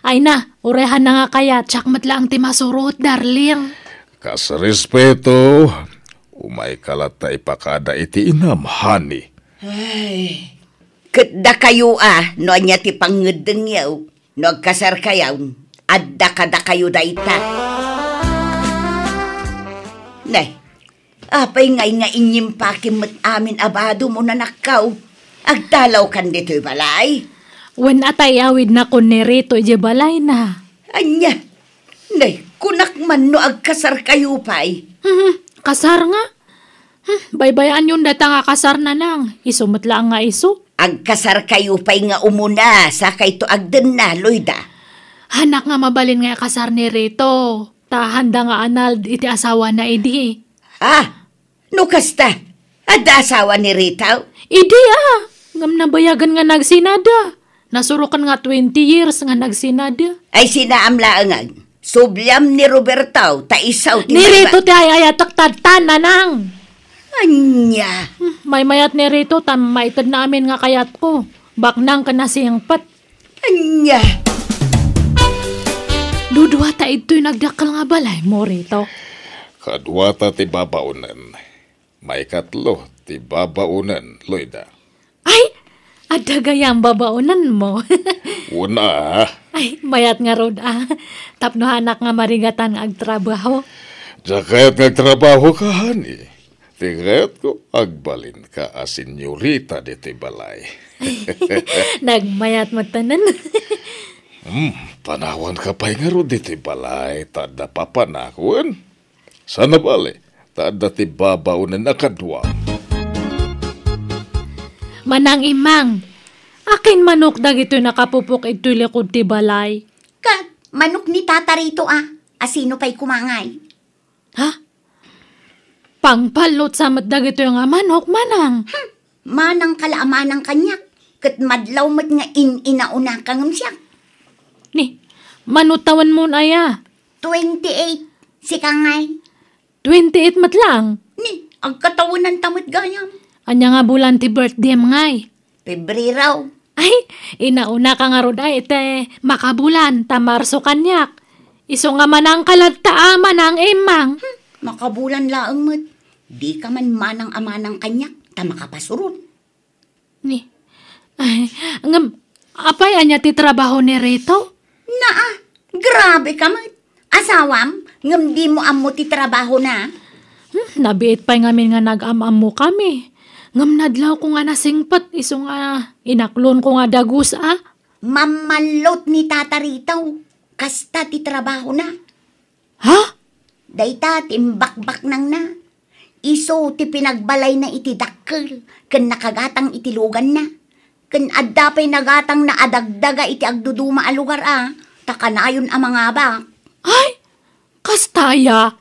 Ay na, urehan na nga kaya, tsak matlang ti masurot, darling. Kas respeto, umay kalat ta ipakada iti inam, honey. Ay, katda kayo no anya ti pangedeng yaw, no agkasar kayaw, adda kada kayo dayta. Nay, apay ngay nga inyimpakim mat amin abado mo na nakaw, agdalaw kan dito'y balay. Wen atay awid na kon ni Reto iji balay na. Anya, nay, kunak man no agkasar kayo pa'y. Kasar nga. Baybayan yun data nga kasar na nang. Isumot lang nga iso. Agkasar kayo pa'y nga umuna, sa kay to agden na, Lloyda. Hanak nga mabalin nga kasar ni Reto. Tahanda nga anal iti asawa na idi. No kasta, adda asawa ni Rita? Idi ngam nabayagan nga nagsinada. Nasurukan nga 20 years nga nagsinada. Ay sinaamlaangan. Subyam ni Roberto, taisaw ti Ni Reto ti ayatak tatan nanang. Anya. May mayat ni Reto tam maitad namin nga kayat ko. Baknang ka na siyang pat. Anya. Dudwa ta ito'y nagdakal nga balay mo, Reto. Kadwata ti babaunan. May katlo ti babaunan, Lloyda. Ay, adagayang babaunan mo. Una, Ay, mayat nga rod Tapno hanak nga marigatan nga agtrabaho. Jakayat nagtrabaho ka, honey. Tingayat ko, agbalin ka as senyorita diti balay. Nagmayat mo tanan. Panawan ka pa'y nga ro diti balay, tada papanakon. Sana bali, tada ti babaunan na kadwa. Manang imang, akin manok dagito nakapupok ito'y likod ti balay. Kat, manok ni tata rito asino pa'y kumangay. Ha? Pangpalot sa dagito yung manok, manang. Manang kalaamanang kanyak, kat madlaw mat nga inauna kang siya. Ni, manutawan mo na ya. 28, si kangay. 28 mat lang. Ni, ang katawanan tamot gayam. Anya nga bulan ti birthday ngay. Pebrero. Ay, inauna ka nga rod ay ite makabulan, tamarso kanyak. Iso nga manang kalagta manang imang. Makabulan laang mat. Di ka man manang amanang kanyak, ta makapasurun. Ni. Ay, ngam, apay anya ti trabaho ni Rito? Naa, grabe ka man. Asawam, ngam di mo amo ti trabaho na. Nabiit pa'y ngamin nga nag-amam mo kami. Ngam nadlaw ko nga nasingpat, iso nga inaklon ko nga dagus Mamalot ni Tata Rito. Kasta ti trabaho na. Ha? Dayta timbakbak nang na. Iso ti pinagbalay na iti dakkel. Ken nakagatang iti lugan na. Ken addapay nagatang na adagdaga iti agduduma a lugar Takanayon a mga bak. Ay, kastaya.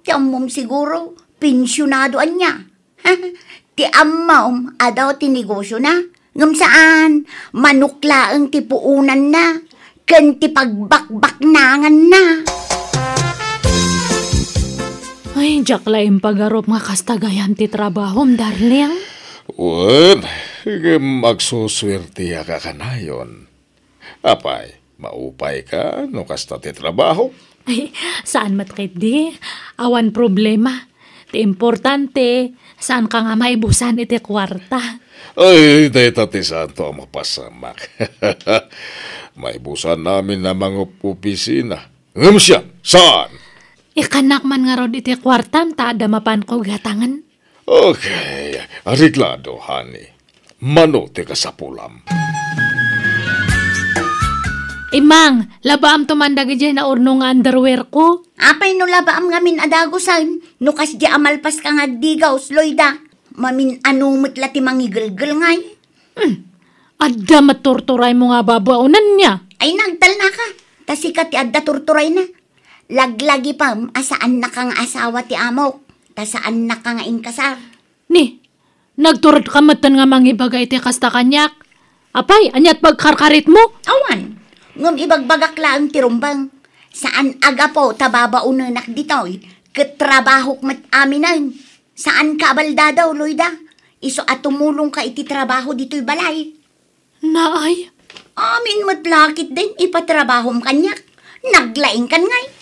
Ti ammom siguro, pensyonado niya. Ti ammom, adaw ti negosyo na. Ngam saan, manuklaang ti puunan na. Ken ti pagbakbaknangan na. Ay, jaklaim pagarop nga kastagayan ti trabahom, darling. Wen, magsuswerte ka kanayon. Apay, maupay ka no kasta ti trabaho. Ay, saan matkit di? Awan problema. Ti importante, saan ka nga maibusan iti kwarta. Ay, dahil ti santo ang mapasamak. Maibusan namin na mga opisina. Ngam siya, saan? Ikanak man nga rod iti kwartam, taada mapan ko gatangan. Okay, ariglado, honey. Mano ti kasapulam. Imang, labaam tumandag ijay na urno nga underwear ko. Apay no labaam ngamin adagusan. No kas di amalpas ka nga digaw, Sloyda. Mamin anumot lati mangigilgil ngay. Adda maturturay mo nga babaunan niya. Ay nagtal na ka. Tasikat ti adda turturay na. Laglagi pam, asaan na kang asawa ti amok. Tasaan na ka nga inkasar. Ni, nagturod ka matan nga mangibagay ti kasta kanyak. Apay, anyat pagkarkarit mo? Awan, ngum ibagbagak lang ti rumbang. Saan aga po tababaunanak ditoy, katrabahok mat aminan. Saan ka abalda daw, Loyda? Iso at tumulong ka iti trabaho dito'y balay. Naay? Amin matlakit din, ipatrabahom kanyak. Naglaing kan ngay.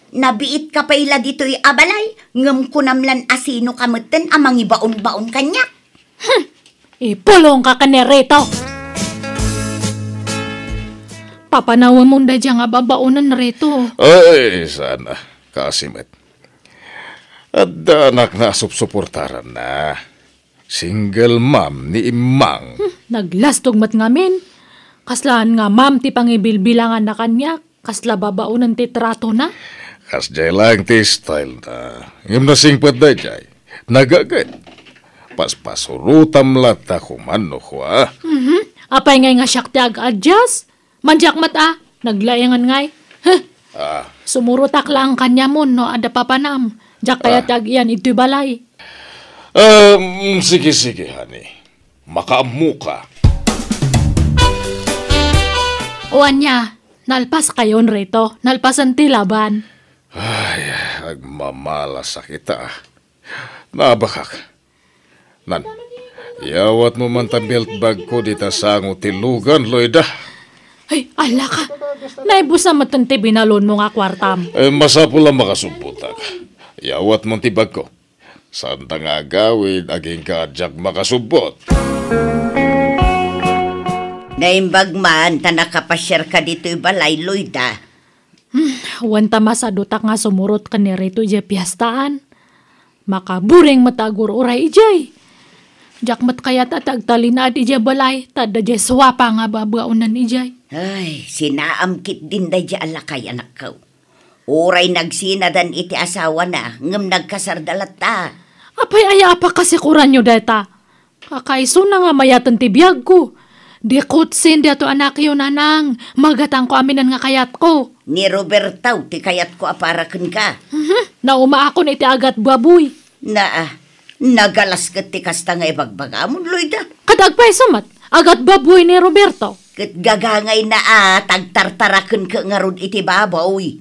Nabiit ka payla dito'y abalay, ngam kunamlan asino kamutin amang ibaon-baon kanyak. Ipulong ka kanereto. Papanawan mo na dyan nga babaunan reto. Ay, sana. Kasimet. At anak na supsuportaran na. Single mom ni Imang. Naglastog mat ngamin. Kaslaan nga ma'am ti pangibilbilangan na kanyak. Kasla babaunan ti trato na. Kas jay lang ti style na. Ngam nasingpat na jay. Nagagad. Paspasurutam lata kumano ko Apay ngay nga siyak ti ag-adjust. Manjak mat naglayangan ngay. Sumurutak lang kanya mo no ada papanam. Jak kaya tag iyan ito'y balay. Sige, honey. Makaamu ka. Uwan niya, nalpas kayon reto. Nalpasan ti laban. Ay, agmamalas sa kita. Nabakak. Nan, yawat mo man ta belt bag ko dita sa tilugan, Loyda. Ay, ala ka. Naibusa matanti binalon mo nga kwartam. Masapo lang makasumputak. Yawat mong tibag ko. Saan ta nga gawin, aging kadyak makasubot. Naimbag man, ta nakapasyar ka dito'y balay, Loyda. Wanta masadutak nga sumurot ka ni rito ijay piyastaan. Makaburing matagur uray ijay. Jak mat kayat at agtalina at ijay balay, tada jay swapa nga babaunan ijay. Ay, sinaamkit din da dya alakay anak ko. Uray nagsinadan iti asawa na, ngam nagkasardalat ta. Apay aya pa kasi kuran nyo deta. Kakaiso na nga mayatan ti biyag ko. Di kutsin di ato anak yun anang. Magatang ko aminan nga kayat ko. Ni Robertaw, ti kayat ko aparakan ka. Nauma ako na iti agat baboy. Nagalas kat ti kasta nga ibagbagamon, Loyda. Kadagpay sumat, agat baboy ni Roberto. Kat gagangay na tagtartarakan ka nga rod iti baboy.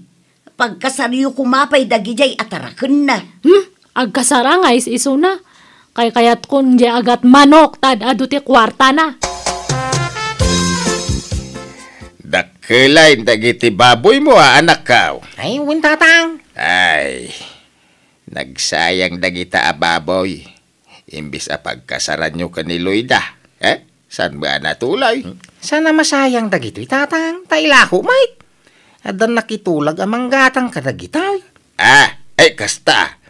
Pagkasaryo kumapay dagijay atarakan na. Agkasarangay iso na. Kay kayat kun di agat manok tad adu ti kwarta na. Dakelain dagiti baboy mo anak ka. Ay, wintatang. Ay, nagsayang dagita a baboy. Imbis a pagkasaran nyo ka ni Loyda. San ba natulay? Sana masayang dagito'y tatang, tailako, mate. Adan nakitulag amang gatang kadagitay. Kasta.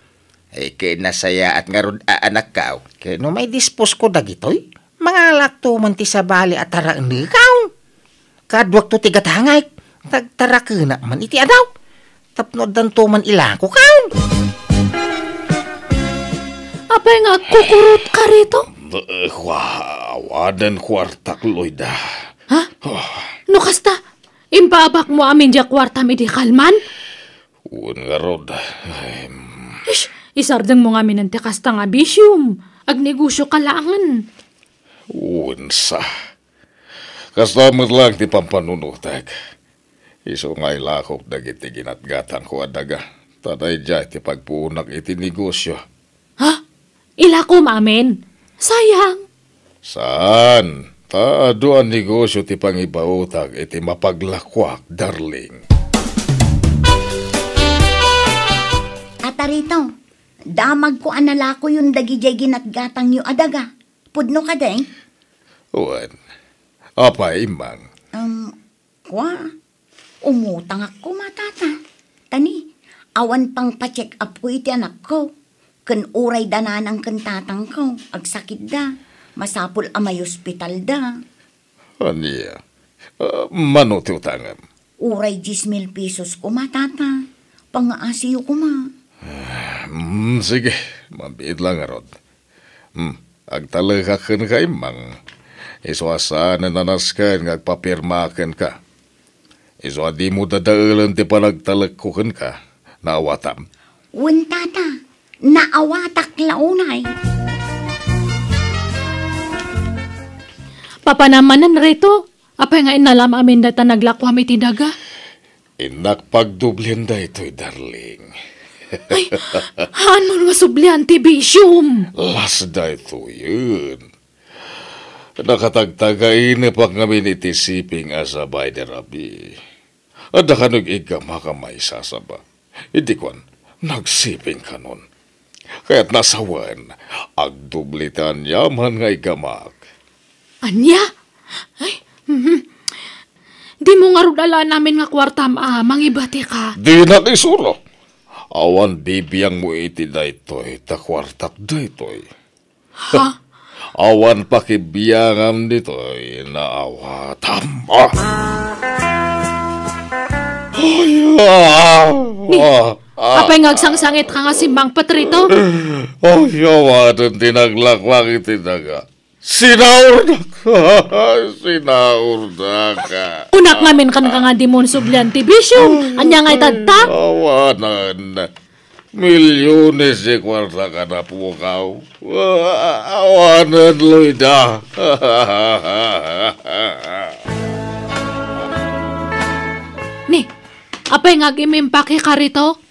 Kinasaya at ngarod anak kao. Kaya no may dispos ko dagito'y, mga lakto man ti sabali at taraan ni kaon. Kadwag to tigatangay, tagtarakina man iti adaw. Tapno dan to man ilako kaon. Apay nga kukurot ka rito? Wadan kwartak Loida. Ha? No kasta, impabak mo amin diya kwarta mi di kalman? Un nga rod. Ish, isardeng mo nga minante kasta nga bisyum. Agnegosyo kalaangan. Unsa. Kastamot lang ti pampanunutag. Iso nga ilakok dagiti ginatgatan ko adaga. Taday dya ti pagpuunak iti negosyo. Ha? Ilako maamin? Sayang. Saan? Taado ang negosyo ti pangibautag iti mapaglakwak, darling. Atarito, damag ko analako yung dagijay ginatgatang yu adaga. Pudno ka day? Uwan. Apa imang? Umutang ako matata. Tani, awan pang pa-check up ko iti anak ko. Kan uray dananang kan tatang ko. Agsakit da. Masapul amay hospital da. Aniya. Mano ti utangam? Uray 10,000 pesos ko matata. Pangaasiyo ko ma. Sige, mabit lang arod. Agtalakakan ka imang. Iswasan na nanaskan ngagpapirmakan ka. Iswa di mo dadaalan ti panagtalakakan ka. Naawatam. Tata, naawatak launay. Papanamanan rito. Apay nga inalam amin data naglakwam iti daga. Inak pagdublin da ito'y darling. Ay, haan mo nga sublihan ti bisyum. Las da ito yun. Nakatagtagain na pa kami ni tisiping asabay de rabi. At nakanog igama ka may sasaba. Hindi kwan, nagsiping ka nun. Kaya't nasawan, agdublitan yaman nga igamak. Anya? Ay, Di mo nga rudala namin nga kwarta mangibati ka. Di na isuro. Awan bibiyang mo iti daytoy, ta kwartak daytoy. Ha? Awan pakibiyangam ditoy na awatam. Apay ngagsangsangit ka nga si Mang Patrito? Awan tinaglakwak iti daga. Sinaurdak ka. Unak ngamin kan nga dimon sublian ti bisyum. Anya nga itadta? Awanan. Milyones de kwarta ka na pukaw. Awanan, Loida. Ni, apay nga gimimpake ka rito?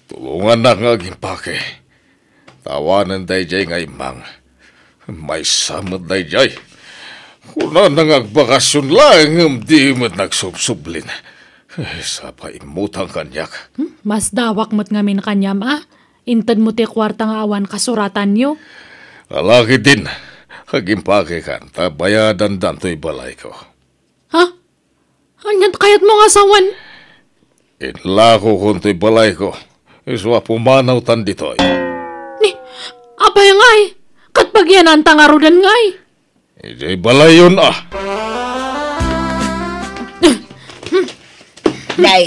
Tulungan na nga gimpake. Tawanan day jay nga imang. May samad day jay. Kuna nangagbakasyon lang, di mo't nagsubsublin. Sa paimutang kanyak. Mas dawak mo't ngamin kanyam Intad mo ti kwarta nga awan kasuratan nyo. Alaki din. Hagimpake kan, tabayadan danto'y balay ko. Ha? Anyat kayat mo nga sawan? Inlako kunto'y balay ko. Iswa pumanaw tan dito'y. Ni, apay ngay. Katpagyan ang tangarudan ngay. Ijay balay yun Nay,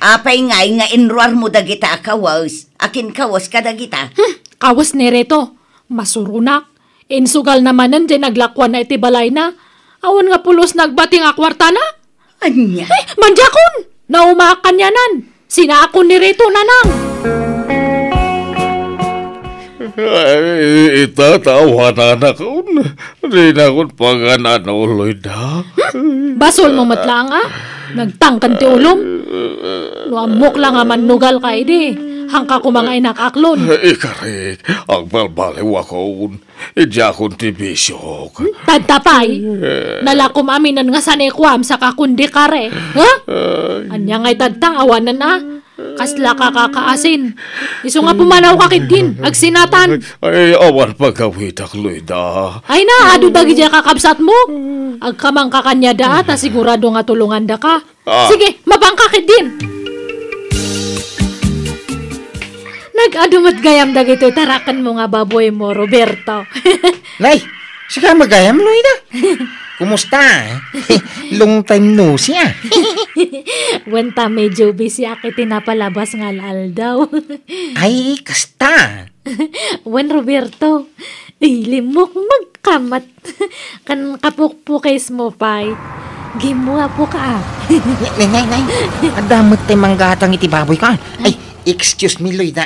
apay ngay nga inruar mo dagita kawas. Akin kawas ka dagita. Kawas ni Reto. Masurunak. Insugal namanan dyan naglakwan na iti balay na. Awan nga pulos nagbati nga kwarta na. Anya? Ay, mandyakon! Naumakan yanan. Sinaakon ni Reto nanang. Ay, itatawa na nakon. Di na kon pagananuloy na. Basol mo matlang Nagtangkan ti ulom. Nuamok lang manugal ka ide. Hangka ko mga inakaklon. Ikarik, ang balbaliw akon. Idya akong tibisyok. Tadtapay. Nalakom aminan nga sanekwam sa kakundi kare. Ha? Anya nga'y tadtang awanan Kasla ka kakaasin. Iso nga pumanaw ka din, agsinatan. Ay, awan pagawidak, Loida. Ay na, adu dagi dya kakabsat mo. Agkamang kakanya da, ta sigurado nga tulungan da ka. Sige, mabangkakit din. Nag-adumat gayam dagi ito, tarakan mo nga baboy mo, Roberto. Nay, sika magayam, Loida. Kumusta? Long time no siya. Wenta medyo busy aki tinapalabas nga lal daw. Ay, kasta. Wen Roberto, limok magkamat. Kan kapukpukis mo pay. Gimua po ka. Nay. Adamot tayo manggatang iti baboy ka. Ay, excuse me, Loida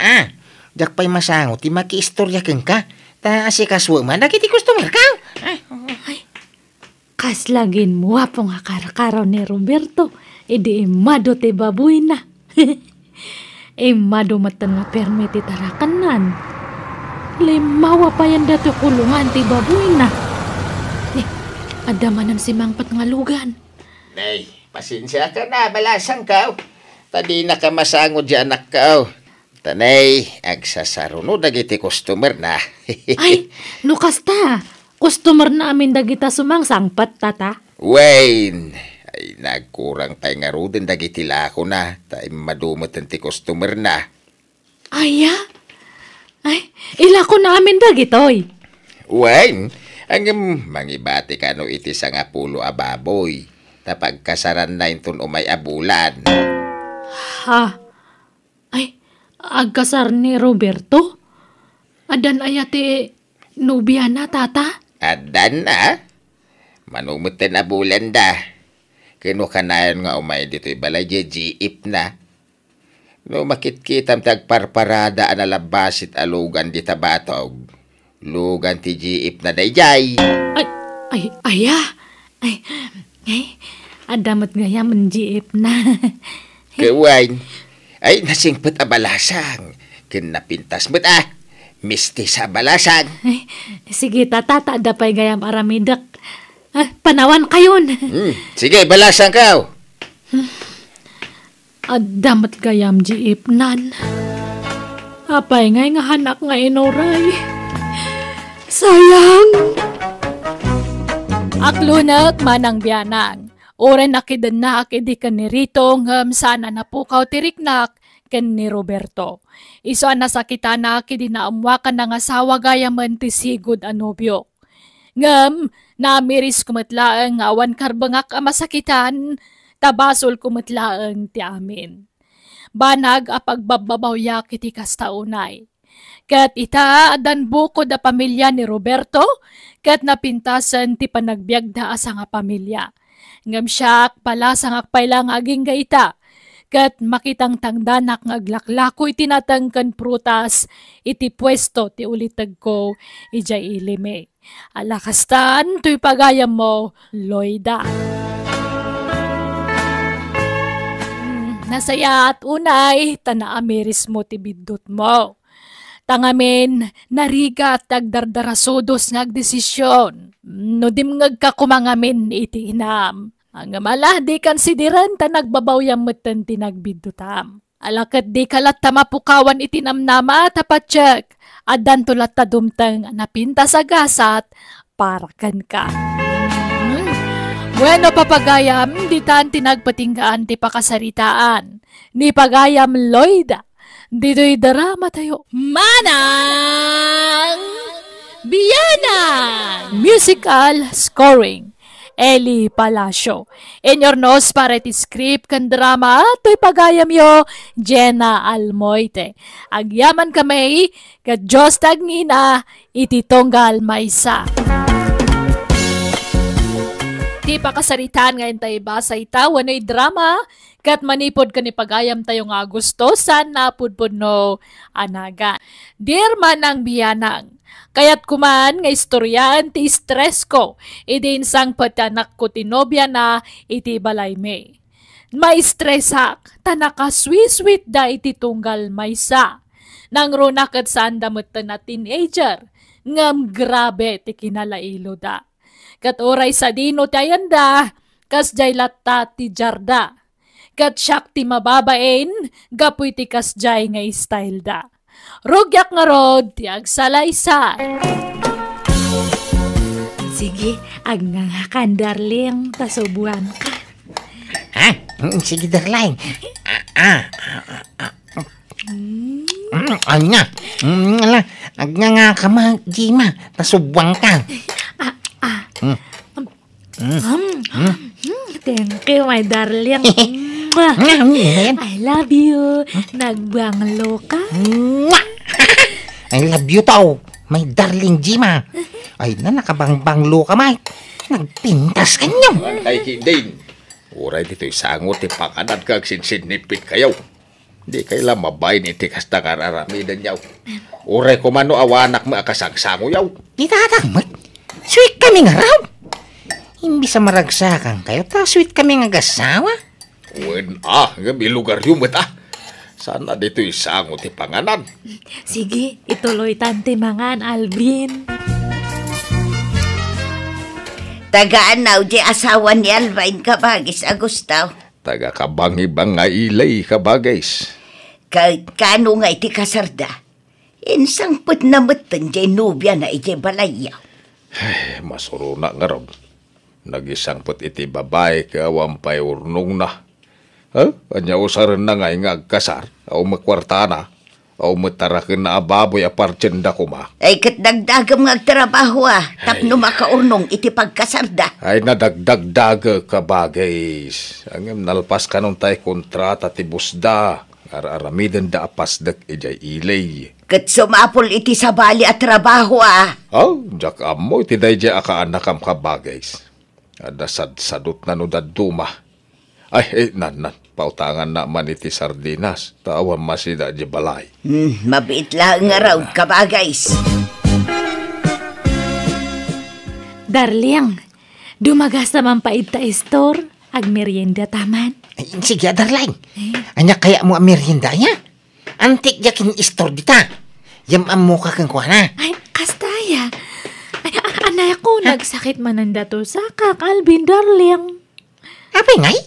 Jak pa'y masangot, ti maki-istorya kang ka. Ta si kaswa man, nagiti customer ka. Kaslagin mo po nga karakaraw ni Roberto. Idi imado te baboy na. Imado matan nga permiti tarakanan. Limawa pa yan dato kulungan ti baboy na. Adamanan si Mangpat nga lugan. Nay, pasensya ka na, balasang ka. Tadi na ka masangod di anak ka. Tanay, agsasarunod dagiti customer na. Ay, nukasta. Customer na amin dagita sumang sangpat, tata. Wayne, ay nagkurang tayo nga rudin dagiti lako na. Tayo madumot ti customer na. Aya? Ay, ilako na amin dagitoy. Wayne, ang mangibati ka no iti sa nga pulo ababoy. Tapag kasaran na intun umay abulan. Ha? Ay, agkasar ni Roberto? Adan ayate nubya na, tata? Adan na? Manumutin abulan da. Kino kanayon nga umay dito'y balay jiip na. No makitkitam tagparparada analabasit alugan di tabatog. Lugan ti jiip na dayjay. Ay, adamat gaya menjiip na. Kawain, ay nasingpet abalasang. Kinapintas mo't misti sa balasang. Ay, sige, tata, dapay gayam aramidak. Panawan kayon. Sige, balasang ka. Damat gayam jiip nan. Apay ngay nga hanak nga inoray. Sayang. Aklunak manang biyanang. Oren akidan na akidi ka ni Rito ngam sana napukaw tiriknak ken ni Roberto. Iso nasakita na akidi na amwakan ng asawa gayaman ti sigud anobyo. Ngam, namiris kumatlaang awan karbangak amasakitan, tabasol kumatlaang ti amin. Banag apagbababawya kiti kastaunay. Kat ita adan bukod a pamilya ni Roberto, kat napintasan ti panagbiagda asa nga pamilya. Ngam siyak pala sangakpay lang aging gaita, kat makitang tangdanak ng aglaklako itinatangkan prutas, iti pwesto ti ulitag ko, ijay ilime. Alakastan, tuy pagayam mo, Loida. Nasaya at unay, tanaamiris mo ti bidot mo. Tangamin, nariga at agdardarasodos ngagdesisyon. No dim ngagkakumangamin iti inam. Ang malah di kansidiran ta nagbabawyam metten ti nagbidutam. Alakat di kalat tamapukawan iti namnama tapatsyak. Adan tulat ta dumtang napinta sa gasat para kan ka. Bueno papagayam, di tan tinagpatinggaan ti pakasaritaan. Ni pagayam Loida. Dito'y drama tayo. Manang Biyanang! Musical scoring. Eli Palacio. In your nose para ti script kan drama, to'y pagayam yo, Jenna Almoite. Agyaman kami, ka Diyos tagngina, iti tonggal maysa. Di pa kasaritan ngayon tayo basa ita, wano'y drama, kat manipod ka ni pagayam tayo nga gusto, sana pudpud no anaga. Dear Manang Biyanang, kayat kuman nga istoryan ti stress ko, idin sang patanak ko tinobya na iti balay me. Maistresak, tanaka sweet da iti tunggal maysa. Nang runak at saan damot na teenager, ngam grabe ti kinalailo da. Kat oray sa dino tayanda, kas jay latta ti jarda. kat siyak ti mababain, gapoy ti kasjay nga style da. Rugyak nga rod, ti agsalaysay. Sige, agngangakan darling, tasubuan ka. Ha? Sige, darling. Anya, nga ka Jima, tasubuan ka. Thank you, my darling. I love you. Nagbanglo ka. I love you tau, my darling Jima. Ay na, nakabangbanglo ka, Mike. Nagpintas ka niyo. Ay, Kindin. Uray dito isangot, ipakanan kag sinsinipit kayo. Di kaila mabayin iti kasta kararamidan yaw. Uray ko mano awanak mo akasangsango yaw. Di tatakmat. Sweet kami nga raw. Imbis sa maragsakan kayo, ta sweet kami nga gasawa. May lugar yung mata. Sana dito isangot ipanganan. Sige, ituloy tante mangan, Alvin. Tagaan na di asawa ni Alvin kabagis, Agustaw. Taga kabangibang nga ilay kabagais. Kano nga iti kasarda? Insang put na matan di nubya na iti balayaw. Masuro na nga ron. Nagisang put iti babae kawampay urnong na. Anya usaran na nga agkasar, o makwarta na, o matarakin na ababoy apartenda ko ma. Ay katdagdagam nga agtrabaho tapno makaurnong iti pagkasarda. Ay nadagdagdag ka bagay. Ang nalpas ka nung tayo kontrata ti busda. Aramidan da apasdak ijay ilay. Kat sumapol iti sabali at trabaho Jak amo iti day jay akaanakam ka bagay. Sadsadot na no daduma. Ay, nan, pautangan na man iti sardinas. Tawan masida di balay. Mabiit lang nga raw, kabagays. Darling, dumagas naman pa ita store, ag merienda taman. Ay, sige, darling. Anya kaya mo ang merienda niya? Antik yakin store dita. Yam amo ka kang kuha. Ay, kastaya. Ay, anay ko, nagsakit mananda to sa Alvin, darling. Apa ngay?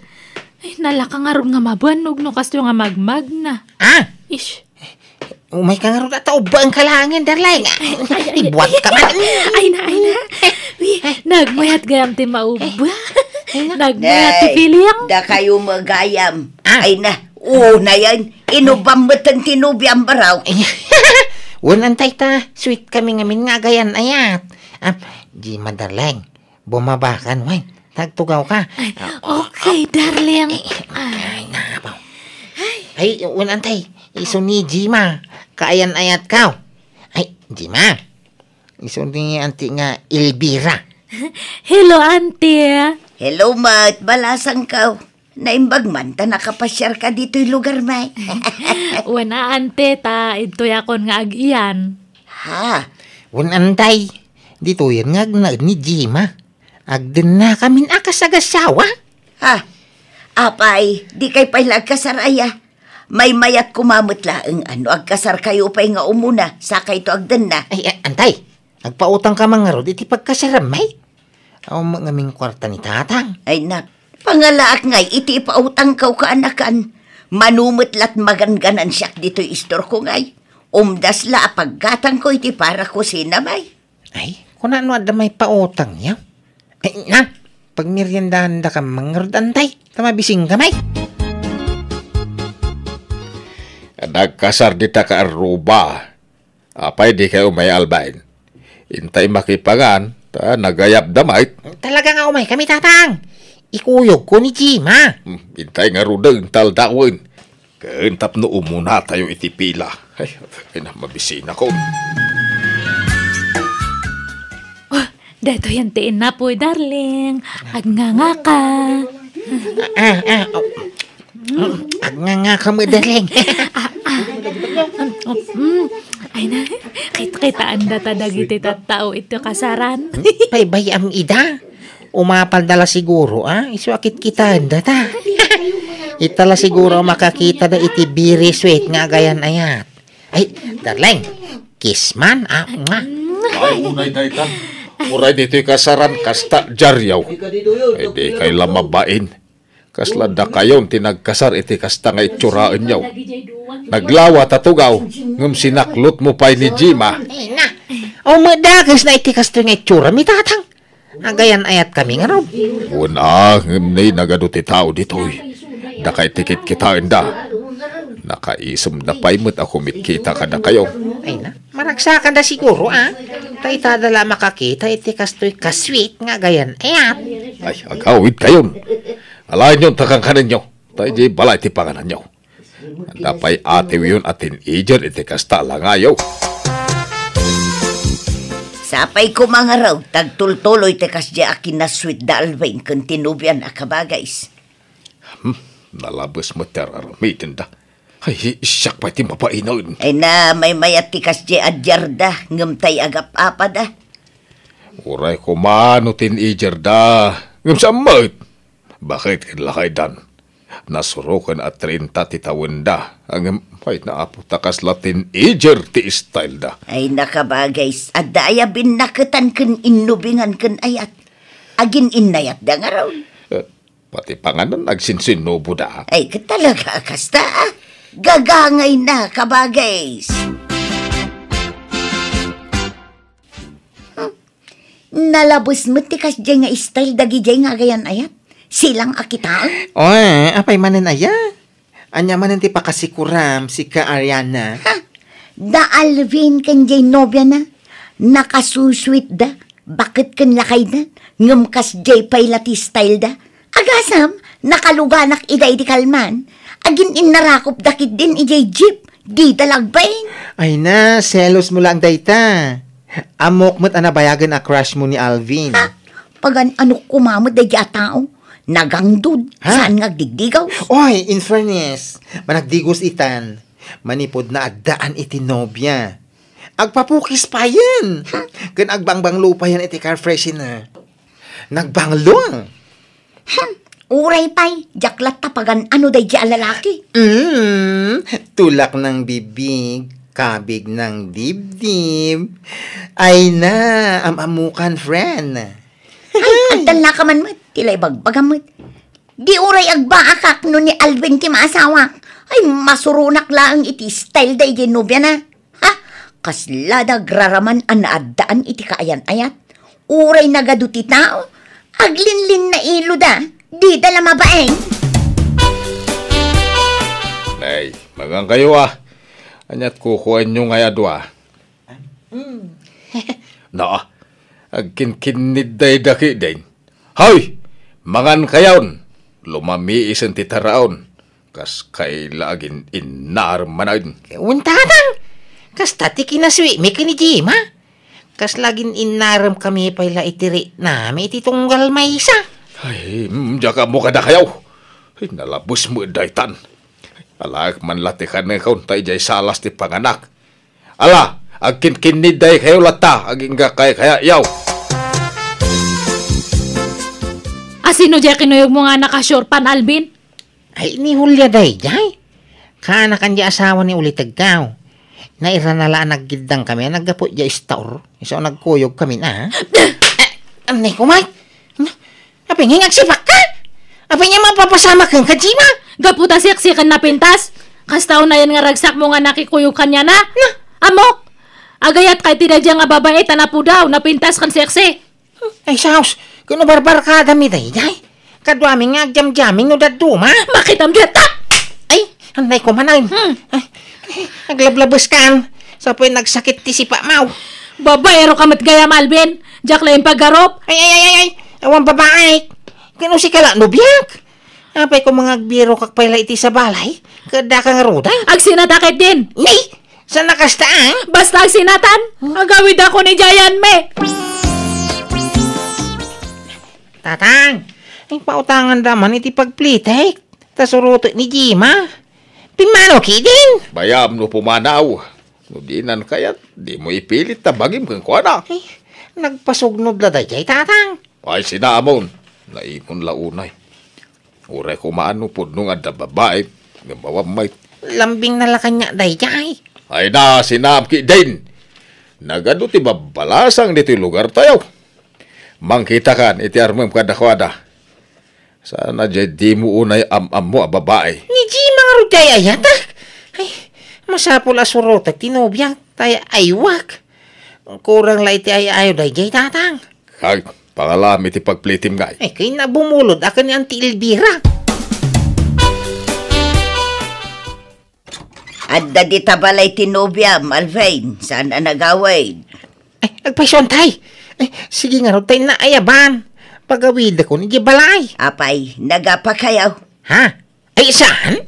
Ay, nalaka nga ron nga mabanog no kasto nga magmag na. Ish. Umay ka nga ron at ba ang kalangin, darling. Ibuat ka man. Ay na. Nagmayat gayam ti mauba. Nagmayat ti Piliang. Da kayo magayam. Ay na, na yan. Inubam mo't ang tinubyang baraw. Unantay ta, sweet kami ngamin nga gayan ayat. Di darling, bumabakan, wan. Tagtugaw ka. Okay, darling. Ay, nabaw. Ay, unantay, iso ni Jima, kaayan ayat ka. Ay, Jima, iso ni anti nga Elvira. Hello, auntie. Hello, mat. Balasang ka. Naimbag man, ta nakapasyar ka dito'y lugar, may. Wana, ante, ta, ito yakon nga agiyan. Unantay, dito yan nga ni Jima. Agden na kamin akasagasawa. Apay, di kay pa'y lagkasaraya. May mayat kumamot laeng agkasar kayo pa'y nga umuna, saka ito agden na. Ay, antay, nagpautang ka mga rod, iti pagkasaramay. Aw mangaming kwarta ni tatang. Ay nak, pangalaak ngay, iti ipautang kaw kaanakan. Manumot lat maganganan siyak dito istor ko ngay. Umdas la paggatang ko iti para ko sinamay. Ay, kung ano ada may pautang niya. Ay, na, pag meriendahan da ka mga rodantay, tamabising kamay. Nagkasar dita ka aruba. Apay di kayo may albain. Intay makipangan, nagayap damay. Talaga nga umay kami tatang. Ikuyog ko ni Jima. Intay nga rudeng taldawin. Kaintap no umuna tayo itipila. Ay na mabisina ko. Dato yan tiin na po, darling. Agnganga ka. Agnganga ka mo, darling. Ay na, kita anda tadagiti tattao ito kasaran. Paybay am ida. Umapal dala siguro, Isuakit kita anda ta. Itala siguro makakita da iti biri sweet nga gayan ayat. Ay, darling, kiss man, Ay, unay daytan. Uray dito'y kasaran kasta jaryaw. Ay di kay lamabain. Kaslada kayon tinagkasar iti kasta nga itsuraan nyaw. Naglawa tatugaw, ngam sinaklot mo pa'y ni Jima. Ay na, madagas na iti kasto nga itsura mi tatang. Agayan ayat kami nga raw. Una, ngam na'y nagaduti tao dito'y. Dakay tikit kitain da. Nakaisam na pa'y mo't ako mitkita ka na kayo. Ay na, maragsakan da siguro Tay tadala makakita iti kasto'y kasweet nga gayan ayat. Ay, agawid kayon. Alain yung takang kanan nyo. Tayo di balay ti panganan nyo. Dapay ate yun atin ijer iti kasta lang ayaw. Sapay ko mga raw, tagtultuloy tekas di akin na sweet da Alvin kung tinubyan akabagays. Nalabas mo teraramitin da. Ay, siyak pa iti mapainaw. Ay na may mayat tikas di adyarda, ngamtay agap-apa da. Uray ko mano tin ijer da. Ngam sa mat. Bakit kinlakay dan? Nasurukan at 30 titawin da. Ang ay naapo takas latin ijer ti style da. Ay nakabagays, adaya binakatan ken innubingan ken ayat. Agin innayat da nga raw. Pati panganan nagsinsinubo da. Ay katalaga kasta Gagangay na kabagays. Nalabos mo tikas dyan nga style dagi dyan nga gayan ayat. Silang akitaan? Oy, apay manen aya. Anya manen ti pakasikuram si ka Ariana. Ha? Da Alvin kan dyan nobya na. Nakasusweet da. Bakit kan lakay na? Ngumkas dyan paylati style da. Agasam, nakaluganak iday di kalman. Agin inarakop dakit din ijay jeep. Di dalagbain. Ay na, selos mo lang dayta. Amok mo't anabayagan a crush mo ni Alvin. Ha? Pagan ano kumamot day tao? Nagangdud. Saan ngagdigdigaw? Oy, in fairness, managdigos itan. Manipod na agdaan iti nobya. Agpapukis pa yan. Kan agbangbang lupa yan iti car freshener. Nagbanglong. Uray pay, jaklat tapagan ano day di alalaki. Tulak ng bibig, kabig ng dibdib. Ay na, amamukan friend. Ay, agdan na ka man mat. Tilay bagbagamot. Di uray agbaakak no ni Alvin ti maasawa. Ay, masurunak lang iti style day ginubya na. Ha? Kaslada graraman ang naadaan iti kaayan ayat. Uray nagaduti tao. Aglinlin na ilo da. Di dala mabaeng. Ay, magang kayo Anyat kukuhan nyo nga yadwa. Na, agkinkinid day daki din. Hoy! Mangan kayaon! Lumami isan titaraon. Kas kay lagin inarmanain. Untadang! Kas tati kinaswi, may kinijima. Kas lagin inaram kami pala itiri nami iti tunggal maysa. Ay, jaka mo kada kayaw. Ay, nalabos mo daytan. Alag man latikan ng kauntay jay salas ti panganak. Ala, agkinkinid day kayo lata, aging kay kaya yaw. Asino jay kinuyog mo nga nakasyurpan, Alvin? Ay, ni Hulya day, jay. Kana kan di asawa ni Ulitag Kao. Nairanalaan naggidang kami, naggapo jay store. Iso nagkuyog kami na. Anay kumay. Apay nga nagsipak ka. Apay nga mapapasama kang kajima. Gaputa siksikan na pintas. Kastaw na yan nga ragsak mo nga nakikuyog kanya na. Amok! Agayat kay tinadya nga babae tanapu daw, napintas kan seksi. Ay, saus. Kuno barbar ka dami day, jay. Kadwaming nga agjam-jamming no daduma. Makitam dyan, Ay, anay ko manayin. Aglablabas kan. Sa po'y nagsakit ti si Pamaw. Babaero ka matgayam, Alvin. Diyak lang yung paggarop. Ay. Awan babae. Kano si kala nubyak. Apay ko mga agbiro kakpayla iti sa balay. Kada kang ruday. Agsinatakit din. Nay! Saan nakasta Basta agsinatan. Agawid ako ni Jayan Me. Tatang, ay pautangan daman iti pagplitek. Tasuruto ni Jima. Pimano kidin. Bayam no pumanaw. No dinan kayat, di mo ipilit tabagim kang kuana. Ay, nagpasugnod la day, tatang. Ay sinaamon, naipon launay. Uray kumaano po nung adda babae, ng bawamay. Lambing na la kanya day, jay. Ay na, sinamki din. Nagado ti babalasang dito lugar tayo. Mangkita kan, iti armam kadakwada. Sana jay di mo unay am-am mo a babae. Ni Jima nga ro jay ayatak. Ay, masapol asurota tinobya tay aywak. Kurang la iti ayayo day jay tatang. Kag, pangalami ti pagplitim ngay. Ay, kay na bumulod akan ni Auntie Elvira. Adda di tabalay tinubyam, Alvin. Saan na nagawid? Ay, nagpasyon tay. Ay, sige nga ro tay na ayaban. Pagawid ako ni Gibalay. Apay, nagapakayaw. Ha? Ay, saan?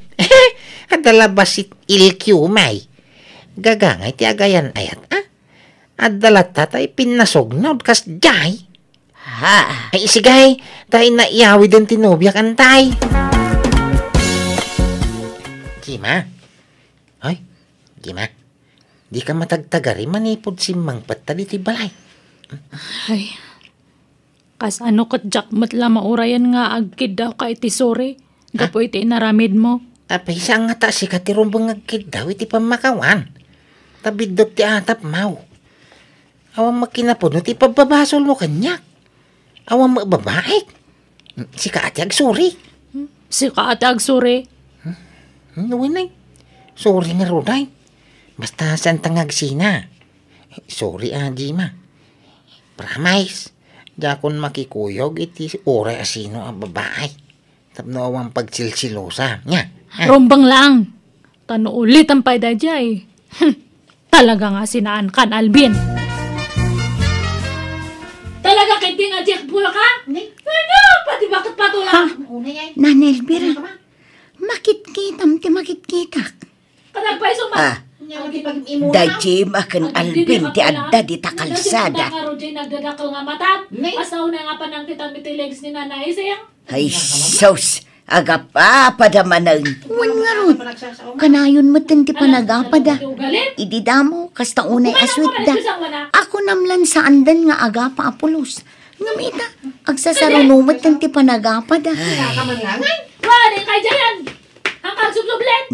Adala basit ilkiw may. Gagangay ti agayan ayat, ha? Adala tatay pinasognod kas jay. Ha? Ay, sigay, tayo na iyawi din tinubyak antay. Gima? Hoy, Gima, di ka matagtagari manipod si Mang Patali ti balay. Ay, kas ano kat jakmat la maurayan nga agkid daw ka iti sore. Gapo iti naramid mo. Apay sa nga ta si katirumbang agkid daw iti pamakawan. Tabidot ti atap mau. Awang makinapuno ti pababasol mo kanyak. Awang mababaik. Si kaati agsuri. Si kaati agsuri. Nawinay. Sorry nga Roday. Basta saan tangagsina. Sorry Gima. Promise. Jakon makikuyog iti oray asino ang babae. Tapno awang pagsilsilosa. Nya. Rombang lang. Tano ulit ang payda jay. Talaga nga sinaan kan Alvin. Talaga kinti nga Jack Bull ka? Ano? Pati bakit patulang? Nanay Elvira, makit-kitam ti makit-kitak. Kanang pa isong Ah, dajim akan Alvin ti adda di takalsada. Nagdadakal nga matat. Asaw na nga pa ng titang mitilegs ni nanay sayang. Ay, sos, agap padamanang. Wan nga rod, kanayon mo ti panagapada. Idi damo, kasta unay aswit da. Ako namlan sa andan nga agapa apulos. Ngamita, agsasarunumot ti panagapada. Wala kay Jayan. Hanggang subsublet.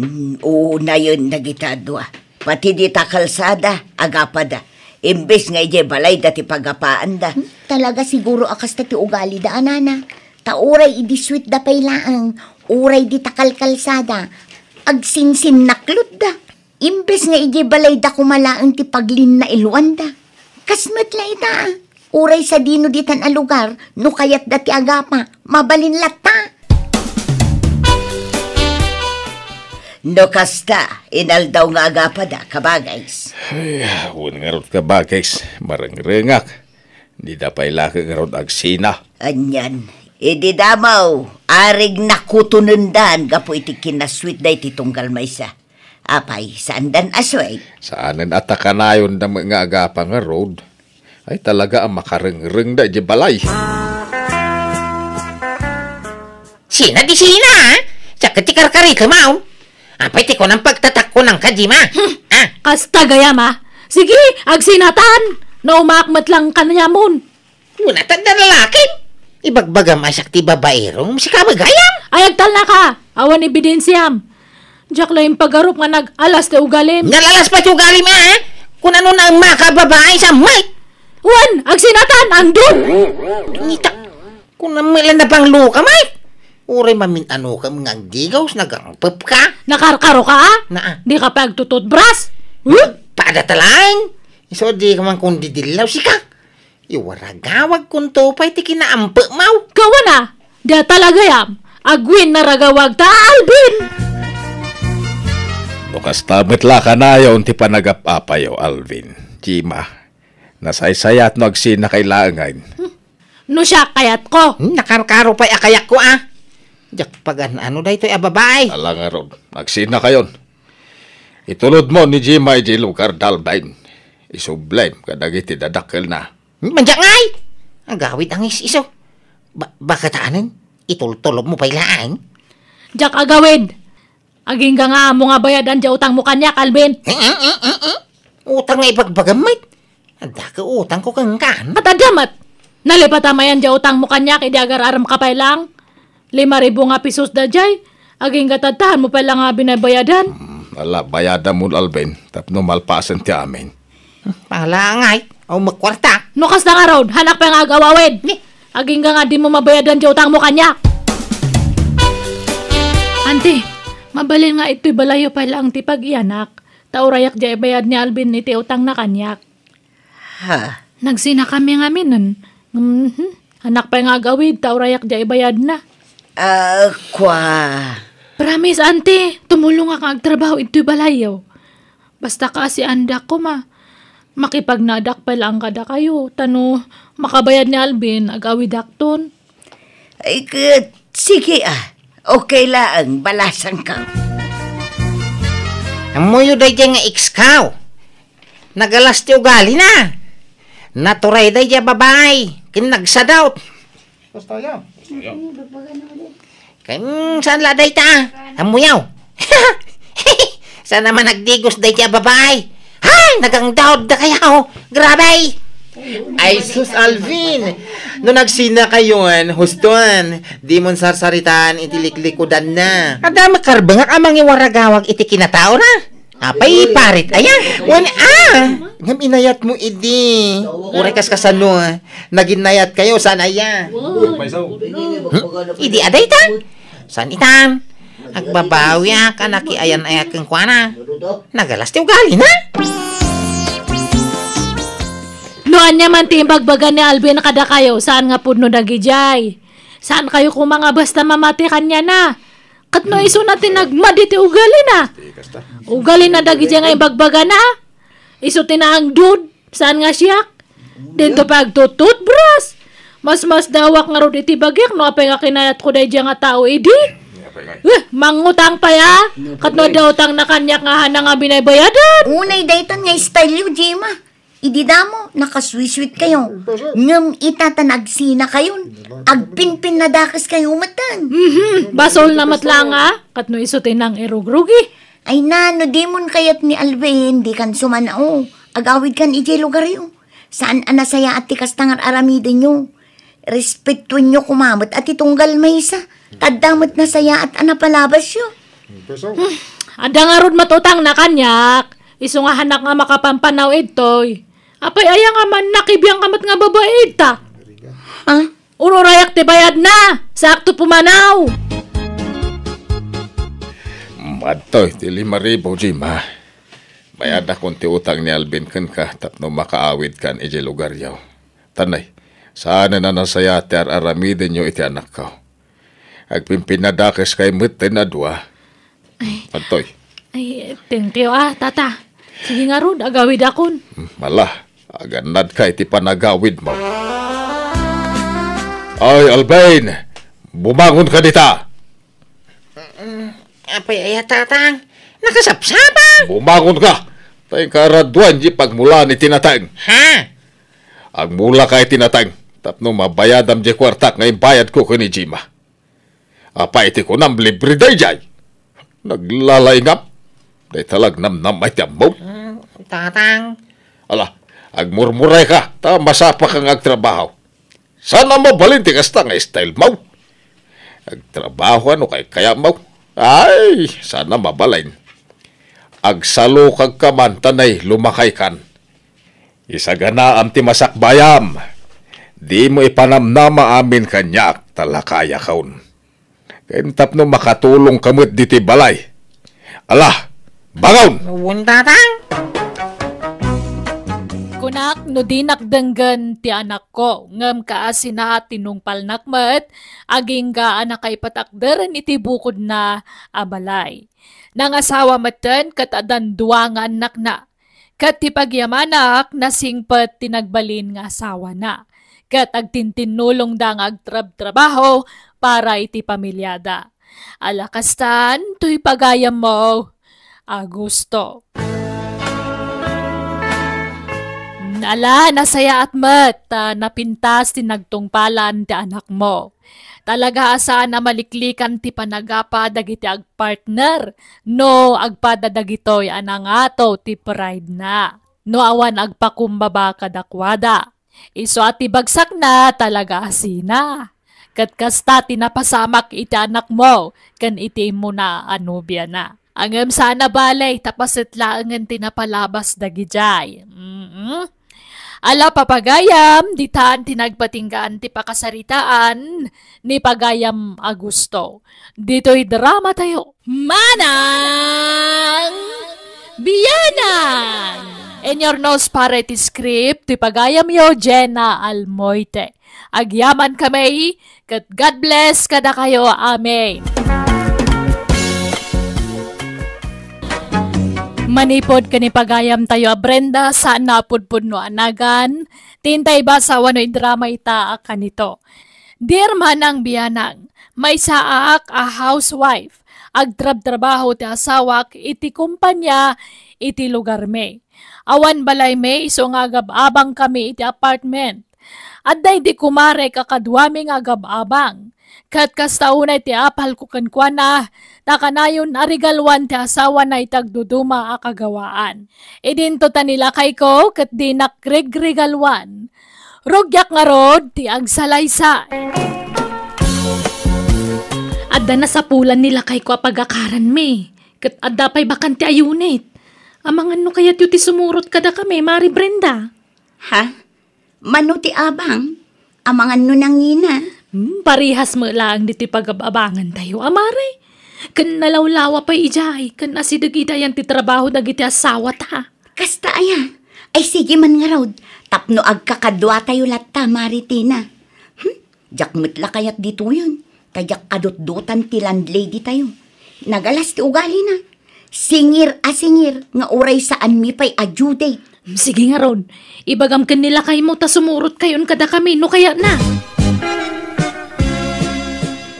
Una yun nagitadwa. Pati di takalsada, agapada. Imbes nga ije balay dati pagapaan da. Talaga siguro akas ti ugali da anana. Tauray idi sweet da paylaang. Uray di takalkalsada. Agsinsin naklod da. Imbes nga ije balay da kumalaang ti paglin na iluan da. Kasmet la ita. Uray sa dino ditan a lugar. No kayat dati agapa. Mabalin lata. No kasta, inal daw nga agapada, kabagays. Ay, un nga rod kabagays, marangrengak. Di da pa'y laki nga rod agsina. Anyan, idi damaw, arig nakutunundan, gapo iti kinasweet da iti tunggal maysa. Apay, saan dan asway? Saanan atakanayon na mga agapa nga road, ay talaga ang makarengreng da di balay. Sina di sina, ha? Tsaka tikar-kari ka mau. Apay ti ko ng pagtatak ko ng Kajima. Kasta gayama. Sige, agsinatan. Na umakmat lang kanayamon. Unatan na lalaki. Ibagbagam asak ti babaerong si kabagayam. Ayagtal na ka. Awan ebidensyam. Diyak lang yung pagarup nga nag-alas te ugalim. Nalalas pa ti ugalim ha? Kung ano na ang makababae sa may. Wan, agsinatan, andun. Nita, kung namilan na pang luka may. Uray mamin ano ka mga digaws nagangpap ka. Nakarkaro ka, ha? Na. Di ka pagtututbras? Padatalang. So di ka man kung didilaw si ka. Iwaragawag kung topay ti kinaampa mau. Gawa na. Di talaga yam. Agwin na ragawag ta, Alvin. Bukas tamit la ka na yun ti panagapapayo, Alvin. Jima, nasaysayat no agsina kailangan. No siya kayat ko. Nakarkaro pa'y akayak ko Jak pagan ano da ito'y ababay. Ala nga rod, agsina kayon. Itulod mo ni Jima iji lugar dalbain. Isublime kadagiti dadakkel na. Manjak ngay! Ang gawid ang iso. Bakataanin? Itultulob mo pailaan? Jak agawid. Aging ka nga mo nga bayadan dya utang mo kanyak, Alvin. Utang nga ipagbagamit. Anda ka utang ko kang kan. At adamat. Nalipatamayan dya utang mo kanyak, idi agar-aram ka pa lang. 5,000 nga pisos da jay. Aging katatahan mo pa lang nga binabayadan. Ala, bayadan mo, Alvin. Tapno malpasan ti amin. Palangay. O magkwarta. No kas na nga road, hanak pa nga agawawid. Aging ka nga di mo mabayadan dya utang mo kanyak. ante, mabalin nga ito'y balayo pa lang ti pag-ianak. Taurayak jay bayad ni Alvin iti utang na kanyak. Ha? Nagsina kami nga minon. Anak pa nga gawid, taurayak jay bayad na. Kwa. Promise, ante, tumulong nga kang trabaho ito'y balayo. Basta kasi andak ko makipagnadak pa lang kada kayo. Tano, makabayad ni Alvin, agawid akton. Ay, sige Okay lang, balasan ka. Amuyo day dyan nga ikskaw. Nagalas ti ugali na. Naturay day dyan babay. Kinagsadaut. Saan la day ta? Amuyaw. Saan naman nagdigos day dyan babay? Hay! Nagangdaod da kayaw. Grabe! Ay, sus Alvin! No nagsina kayon, huston, di mon sarsaritan, itiliklikodan na. Ada makarbangak amang iwaragawag iti kinatao na. Apay parit ayan. Ngam inayat mo idi. Uray kas kasano, naginayat kayo, saan aya? Idi aday ta? San itan? Agbabawi ka naki ayan-ayat kang kuana. Nagalas ti ugali na. Noan niya man timbagbagan ni Alvin kada kayo, saan nga pudno nagijay? Saan kayo kung mga basta mamati kanya na? Katno iso natin nagmaditi ugali na. Ugali na dagijay nga imbagbagan na. Iso tinaang dud, saan nga siyak? Dito pagtututbrush. Mas dawak nga ro iti bagyak, no apay nga kinayat ko day nga tao idi. Mangutang pa ya. Katno daw utang na kanyak nga hana nga binaybayadan. Unay dayton nga style yu, Jema. Ididamo, nakaswiswit kayo. Ngam itatanagsina kayon. Agpinpin na dakas kayo matan. Basol na matlanga. Katno isutin ng erugrugi. Ay nano, demon kayat ni Alvin, di kan sumanao. Agawid kan ije lugar yu. Saan anasaya at tikas tangar aramidin nyo. Respetuin nyo kumamot at itunggal maysa. Tadamot na saya at anapalabas yu. Ada nga rod matutang na kanyak. Iso nga hanak nga makapampanaw itoy. Apay aya nga man nakibiyang kamat nga babae ta. Ha? Ururayak ti bayad na. Sakto pumanaw. Madtoy, ti 5,000, Jima. Bayad na kung ti utang ni Alvin kan ka, tapno makaawid kan iti lugar yaw. Tanay, sana na nasaya ti aramidin nyo iti anak ko. Agpimpinadakes kay mutin na dua. Madtoy. Ay, thank you tata. Sige nga rod, agawid akon. Malah, aganad ka iti panagawid mo. Ay, Alvin! Bumangon ka dita! Apay ayat tatang. Nakasapsapa. Bumangon ka! Tay karaduan di pagmula ni tinatang. Ha? Agmula ka tinatang. Tapno mabayadam di kwartak ngayon bayad ko kani Jima. Apa iti ko nam libre day jay. Naglalaingap. Day talag nam ay tiyambo. Tatang. Ala, agmurmuray ka. Ta masapa kang agtrabaho. Sana mo balinti kasta nga style mo. Agtrabaho ano kaya mo. Ay, sana mabalain. Agsalo kag kaman tanay lumakay kan. Isagana am ti masakbayam. Di mo ipanamnama amin kanyak talakaya kaun. Kaintap no makatulong kamot diti balay. Ala, bangon! Nuwun tatang. Kunak, no di nakdanggan ti anak ko. Ngam kaasina tinungpal nakmet, aging ga anak kay patakdaran iti bukod na abalay. Nang asawa matan, katadan duwa nga anak na. Kat ti pagyamanak, nasingpet tinagbalin nga asawa na. Kat agtintinulong da nga agtrab-trabaho para iti pamilyada. Alakastan, tuy pagayam mo, Agusto. Ala, nasaya at mat, napintas ti nagtungpalan ti anak mo. Talaga asa na maliklikan ti panagapa dagiti agpartner, no agpada dagitoy anangato ti pride na. No awan agpakumbaba kadakwada. Iso at bagsak na talaga asina. Kat kasta tinapasamak iti anak mo, kan iti mo na anubya na. Angem sana balay, tapasit laangan tinapalabas dagijay. Ala papagayam, ditaan tinagpatinggaan ti pakasaritaan ni Pagayam Augusto. Dito'y drama tayo. Manang Biyanan! In your nose para ti script, ti Pagayam yo, Jenna Almoite. Agyaman kami, kat God bless kada kayo. Amen. Manipod kani Pagayam tayo Brenda sa napudpud no anagan. Tintay ba sa wano'y drama ita kanito. Dear Manang Biyanang, may saak a housewife. Agtrab-trabaho ti asawak iti kumpanya iti lugar me. Awan balay me iso nga agab-abang kami iti apartment. Adday di kumare kakadwami nga agab-abang. Kat kastaunay ti apal ko kankwana, nakanayon arigalwan ti asawa na itagduduma a kagawaan. Idinto ta nila kay ko, kat di nakregregalwan. Rogyak nga rod, ti agsalaysay. Adda na sa pulan nila kay ko apagakaran me, kat adda pa'y bakan ti ayunit. Amangan no kaya ti sumurot kada kami, Mari Brenda. Ha? Mano ti abang? Amangan no nangina? Parihas mo lang diti pagababangan tayo, amare. Kan nalawlawa pa ijay, kan asidag itayan ti trabaho dagiti asawa ta. Kasta aya. Ay sige man nga raw. Tapno agkakadwa tayo latta, Maritina. Jakmet kayat dito yun. Kajak adot-dotan ti landlady tayo. Nagalas ti ugali na. Singir a singir, nga uray saan mi pa'y adjudate. Sige nga ron, ibagam kan nila kay mo ta sumurot kayon kada kami, no kaya na.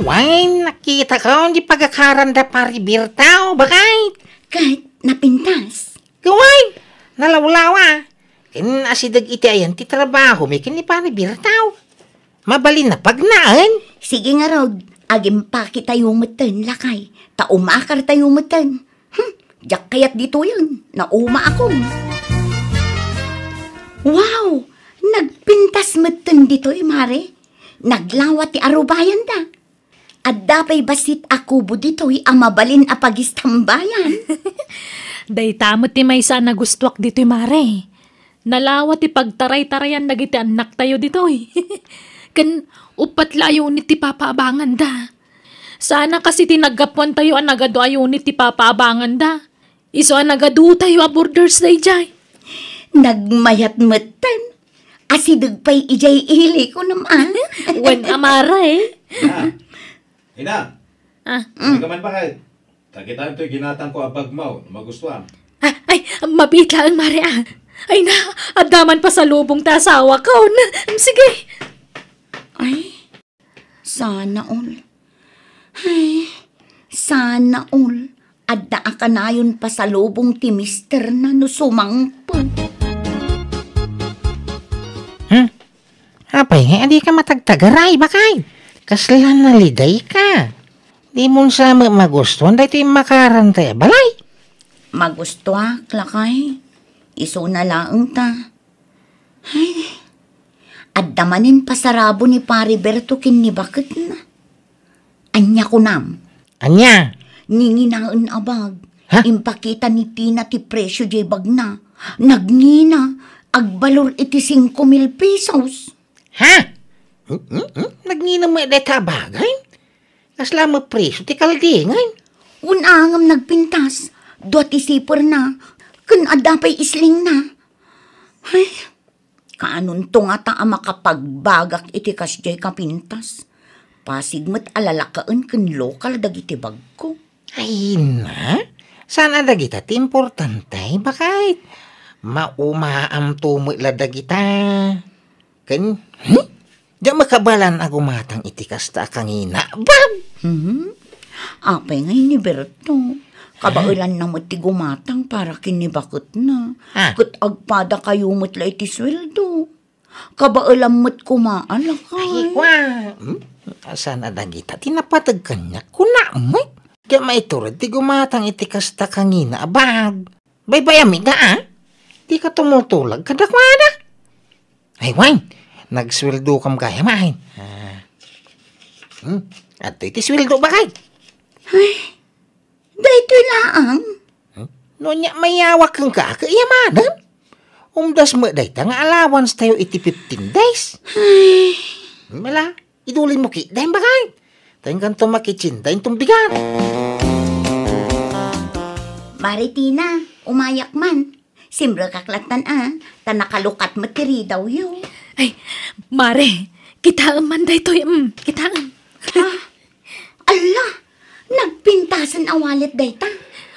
Why, nakita ko, hindi pagkakaranda paribirtaw, bakit? Kahit napintas. Gaway, nalawlawa. Kin asidag iti ayan ti trabaho, may kini paribirtaw. Mabalin na pagnaan. Sige nga raw, agim pa kita yumatan, lakay. Ta umakar tayo yumatan. Jak kayat dito yun, nauma ako. Wow, nagpintas matan dito mare. Naglawat ti arubayan ta. At dapay basit ako budito'y amabalin apagistambayan. Day tamot ti may sana gustuak dito'y mare. Nalawat ti pagtaray-tarayan nagiti anak tayo dito'y. Kan upat layo ni ti papaabangan da. Sana kasi tinagapuan tayo ang nagado ayo ni ti papaabangan da. Iso ang nagado tayo a borders day jay. Nagmayat matan. Asidag pa'y ijay ili ko naman. Wen amara eh. Ina! Ah. Hindi ka man bakit? Tagitan ito'y ginatang ko abag mo, magustuhan. Ay, mabitlaan mare ah. Ay na, adaman pa sa lubong ta asawa ko. Sige. Ay, sana all. Ay, sana all. Adda ka na yun pa sa lubong ti mister na no sumangpon. Apay, hindi ka matagtagaray, bakay? Kaslan na liday ka. Di mo sa magustuhan, dahil ito yung makarantay. Balay! Magustuak, lakay. Iso na lang ta. Ay, addamanin pasarabo ni Pariberto kinni bakit na. Anya ko nam. Anya? Ninginaan abag. Ha? Impakita ni Tina ti presyo jay bag na. Nagngina. Agbalor iti 5,000 pesos. Ha? Nagnina mo deta bagay? Kasla mo preso ti kaldingay. Unangam nagpintas. Duat isipor na. Kun adapay isling na. Ay, kaanon to nga ta makapagbagak iti kasjay kapintas. Pasigmat alalakaan kun lokal dagiti bag ko. Ay na? Sana dagita ti importante bakit? Maumaam tumula dagita. Kan? Di makabalan agumatang itikas ta kangina. Bab! Apay ngay ni Berto. Kabailan na mo ti gumatang para kinibakot na. Kat agpada kayo matla iti sweldo. Kabailan mo't kumaala ka. Ay, kwa. Sana dagita tinapatag kanya. Kuna mo. Kaya maiturad ti gumatang itikas ta kangina. Bab! Baybayami ka Di ka tumutulag kadakwada. Ay, wine. Nagsweldo kam kaya mahin. At iti sweldo ba kay? Ay, dahito laang. No niya mayawak kang kakayamanan. Umdas mo day ta nga allowance tayo iti 15 days. Mala, idulin mo ki, dahil bakit? Tayong kanto makichin, dahil tumbigan. Maritina, umayak man. Simbra kaklatan ta nakalukat matiri daw yun. Ay, Mare, kitaan man day to'y, kitaan. Ala, nagpintasan awalit day ta.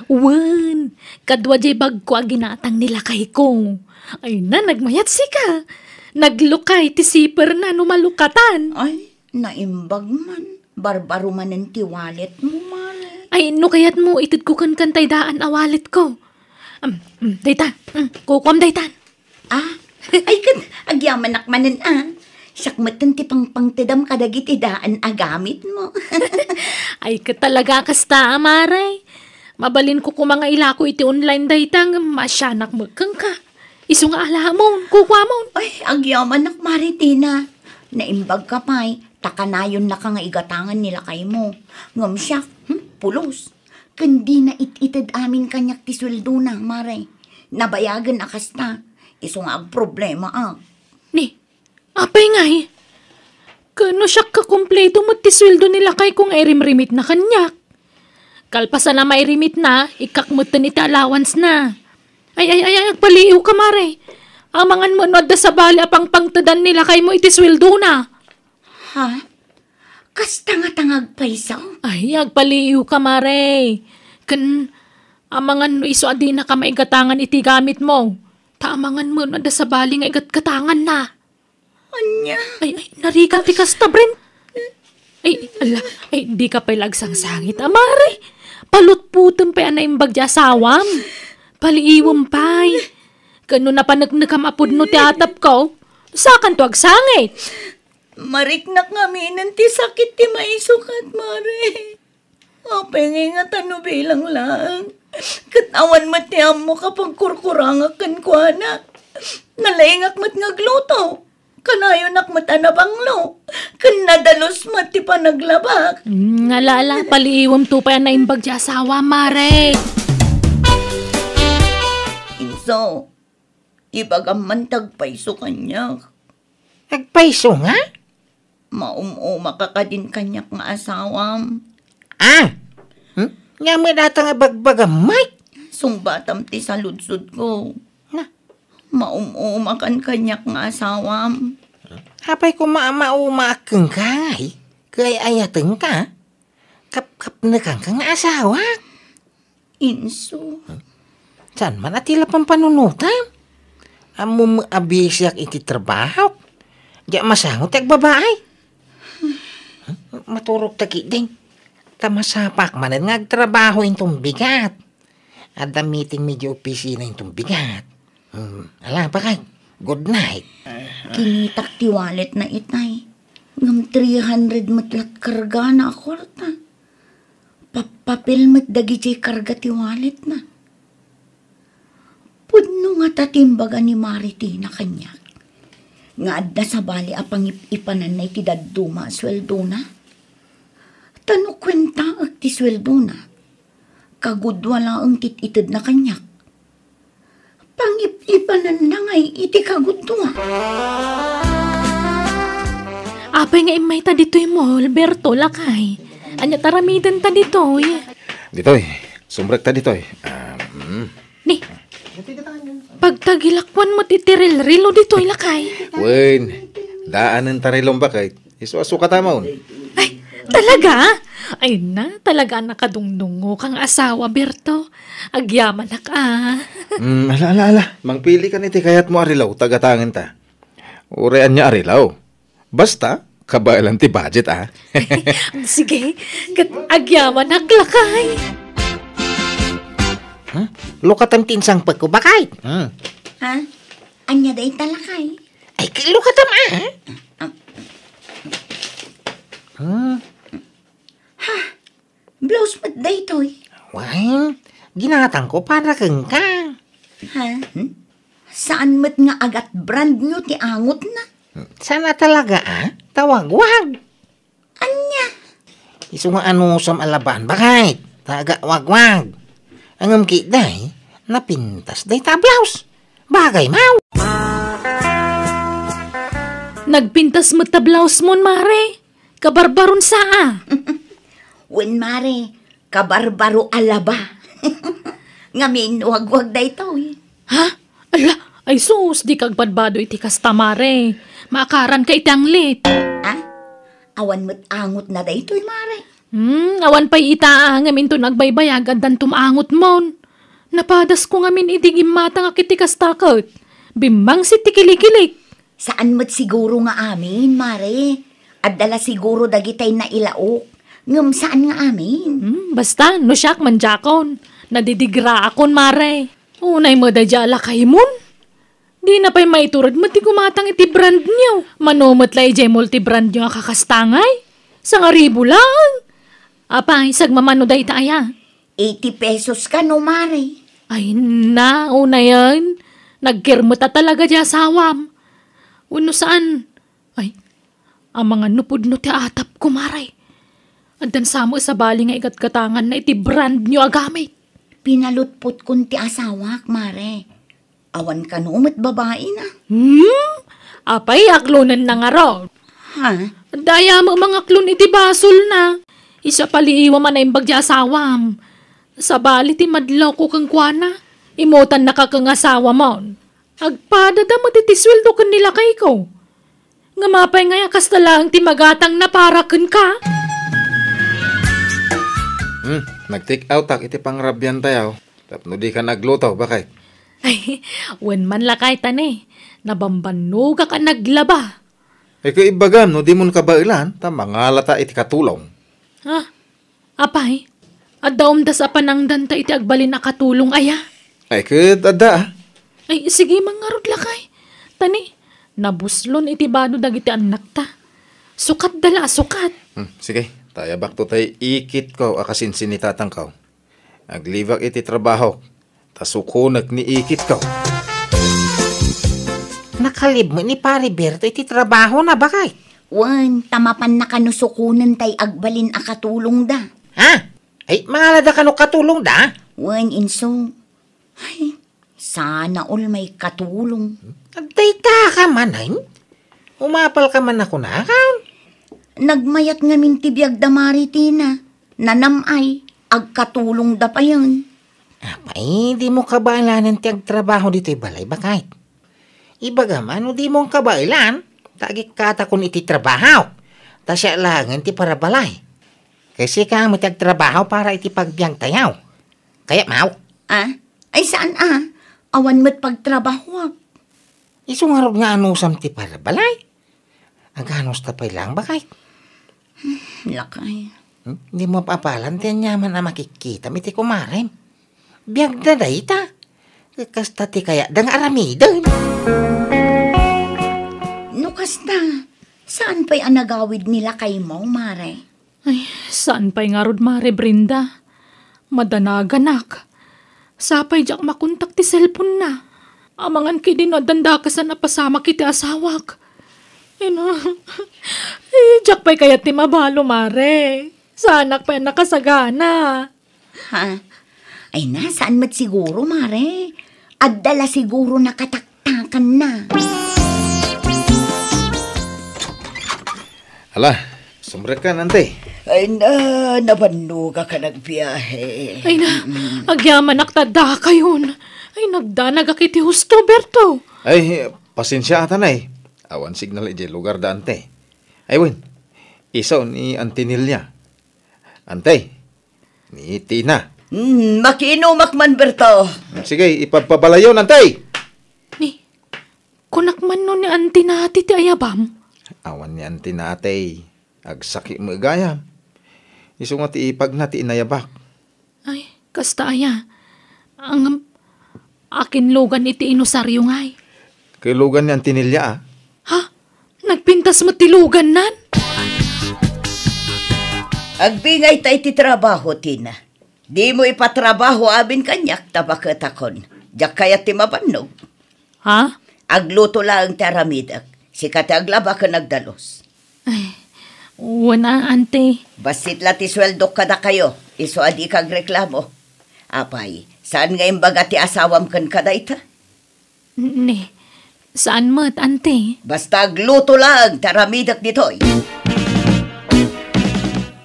Wan, kadwa jay bagko ginatang nila kay ko. Ay na, nagmayat sika. Naglukay, ti siper na numalukatan. Ay, naimbag man. Barbaro man ang tiwalit mo, Mare. Ay, no kayat mo, itid ko kan kantay daan awalit ko. Daytan, kukwam daytan. Ay kan, agyamanak manan Sakmatan ti pangtidam kadagit idaan agamit mo. Ay, ka talaga kasta, Maray. Mabalin ko kung mga ilako iti online daytang, masyanak magkang ka. Iso nga ala mo, kukwa mo. Ay, agyamanak Maritina. Naimbag ka pa'y, takanayon na ka nga igatangan nila kay mo. Ngam siya, pulos. Kundi na ititid amin kanyak ti sweldo na, Maray. Nabayagan na kasta. Iso nga ang problema, Ni, apay nga eh. Kano siya kakumpleto mo ti sweldo nila kay kung rimit na kanyak. Kalpasan na may rimit na, ikakmutan iti allowance na. Ay, agpaliw ka, Maray. Amangan mo no da sa bali apang pangtadan nila kay mo iti sweldo na. Ha? Kas tanga-tangag paisaw? Ay, agpaliw ka, Maray. Amangan no iso adi na ka maigatangan iti gamit mo. Taamangan mo no da sa bali nga igatkatangan na. Anya? Ay, narigat ti kasta, Brent. Ay, di ka pa'y lagsang sangit, Maray. Palutputan pa yan na imbag di asawam. Paliiwam pa'y. Kano na panagnagam apod no ti atap ko, sakan to agsangit. Mariknak nga minan ti sakit ti maisukat, Mare. Apay nga tano bilang lang. Katawan mat ti amo kapag kurkurangak kan kwa na. Nalaingak mat ngagluto. Kanayon mat anabanglo. Kan nadalos mat ti panaglabak. Ngalala, paliiwam to pa yan na imbag di asawa, Mare. Inso, ibagam man tagpaiso kanya. Nagpaiso nga? Makakadin kanyak nga asawam. Nga may data nga bagbagam, Mike. Sungbatam ti sa ludsud ko. Na? Makan kanyak nga asawam. Hapay ko maumakang ka ngay. Kaya ayateng ka. Kap na kang nga asawa. Inso. Saan man atila pang panunutan? Amo abisyak iti trabaho. Di masangot ag babae. Maturog taki ding. Tamasapak manan nga agtrabaho intong bigat. Ada meeting medyo opisina intong bigat. Ala, bakay. Good night. Kinitak ti wallet na itay. Ngam 300 matlat karga na akwarta. Papapil mat dagi karga ti wallet na. Pudno nga tatimbaga ni Maritina kanya. Nga adda sa bali apang ipanan na iti daduma sweldo na. Tano kwenta ag ti sweldo na. Kagudwa lang ang tititid na kanyak. Pangip-ipanan na ngay iti kagudwa. Apay nga imay ta dito'y mo, Alberto, lakay. Anya taramidan ta dito'y. Ditoy, sumbrek ta ditoy. Ni, pagtagilakwan mo titiril-rilo dito'y lakay. Wen, daanan tarilong bakay. Isu-asu ka tamaon. Ay, talaga? Ay na, talaga nakadungdungo kang asawa, Berto. Agyaman na ka. Ala. Mangpili ka niti kayat mo arilaw, tagatangan ta. Urean niya arilaw. Basta, kabailan ti budget, Sige, agyaman na lakay. Lukatam tinsang pagkubakay. Ha? Anya day talakay. Ay, lukatam Blouse mat day toy. Why? Ginatang ko para kang ka. Ha? Saan mat nga agat brand nyo ti angot na? Sana talaga Tawag-wag. Anya? Isu nga ano sam alaban bakay. Taga wag-wag. Angam ki day, napintas day tablaws. Bagay, Mau. Nagpintas mo ta blouse mon, mare. Kabarbaron saa. Wen mare, kabarbaro alaba. Ngamin, wag-wag da ito eh. Ha? Ala, ay sus, di kagbadbado iti kasta, mare. Maakaran ka iti anglit. Ah? Awan mo't angot na da ito eh, mare. Awan pa'y itaang ngamin to nagbaybayagan dan tumangot mon. Napadas ko ngamin idigim mata nga kiti kastakot. Bimbang si tikilikilik. Saan mo't siguro nga amin, mare? At dala siguro dagitay na ilaok. Ngam saan nga amin? Basta, no siyak manjakon. Nadidigra akon, mare. Unay mo dadyala kay mon. Di na pa'y maiturad mo ti kumatang iti brand niyo. Manomot la ijay multi-brand niyo kakastangay. Sa nga ribo lang. Apay, sagmamano day taaya. 80 pesos ka no, mare. Ay na, una yan. Nagkirmata talaga di asawam. Uno saan? Ay, ang mga nupod no ti atap ko, mare. Andan samo sa bali nga ikat-katangan na iti brand niyo agamit. Pinalutpot kun ti asawak, mare. Awan ka no, mat babae na. Apay, aklunan na nga raw. Ha? Daya mo mga klon iti basol na. Isa paliiwa man na yung bagya asawam. Sa bali ti madlaw ko kang kuana. Imutan na kakang asawa mo. Agpada da mo titisweldo kan nila kay ko. Nga mapay nga kasta lang ti magatang na para kan ka. Nag-take out tak iti pangrabyan tayo. Tapno di ka nagluto, bakit? Ay, wen man lakay tani. Nabambanuga ka naglaba. Ay ko ibagam, no di mo kabailan, ta mangalata iti katulong. Ha? Apay? At daom da sa panangdan ta iti agbalin na katulong aya. Ay ada. Ay, sige mangarod lakay. Tani, nabuslon iti bano dagiti anak ta. Sukat dala, sukat. Sige, tayo bakto tayo ikit ko akasinsin ni tatang ko. Aglibak iti trabaho, tasukunak ni ikit ko. Nakalib mo ni Pare Berto iti trabaho na bakay. Wan, tamapan na kanusukunan tay agbalin a katulong da. Ha? Ay, mangalada ka no katulong da? Wan, inso. Ay, sana all may katulong. Nagdayta ka man, ay? Umapal ka man ako na, kaon? Nagmayat nga min tibiyag da maritina. Nanamay, agkatulong da pa yun. Apay, di mo kabailanan ti agtrabaho dito'y balay bakay. Ibaga man, di mo kabailan, tagik kata kun iti trabaho. Ta siya langan ti para balay. Kasi ka mo ti agtrabaho para iti pagbiang tayaw. Kaya mau. Ah? Ay saan Awan mo't pagtrabaho. Isungarod nga anusam ti para balay. Aganos tapay lang bakay. Lakay. Hindi mo papalan ti nyaman na makikita mi ti kumarem. Biag da dayta. Kasta ti kaya dang aramidan. No kasta, saan pa'y anagawid nila kay mo, mare? Ay, saan pa'y nga rod, mare Brinda? Madanaganak. Sapay jak makontak ti cellphone na. Amangan ki din danda ka sa napasama kiti asawak. Jak pa'y kaya ti mabalo, mare. Sanak pa'y nakasagana. Ha? Ay na, saan mat siguro, mare? At dala siguro nakataktakan na. Ala, sumret ka nante. Ay na, nabanuga ka nagbiyahe. Ay na, agyaman naktada kayon. Ay, nagdanag akiti husto, Berto. Ay, pasensya ata na eh. Awan signal iti lugar da ante. Ay win, isaw ni Antinilya. Ante, ni Tina. Makiinumak man, Berto. Sige, ipagpabalayo nante. Ni, kunak man nun ni auntie nati ti ayabam. Awan ni ante natay. Agsaki mo gayam. Iso nga ti ipag na ti inayabak. Ay, kasta aya. Ang akin lugan iti inusaryo ngay. Kay lugan ni Antinilya ah. Ha? Nagpintas mo ti lugan nan? Agbingay tayo ti trabaho, Tina. Di mo ipatrabaho abin kanyak, tabakatakon. Diyak kaya ti mabanog. Ha? Agluto lang ti aramidak. Sikat aglaba ka nagdalos. Ay, wala, ante. Basit la ti sweldo kada kayo. Iso adi kag reklamo. Apay, saan nga imbaga ti asawam kan kada ita? Ni, saan mo't, ante? Basta gluto lang, taramidak ditoy.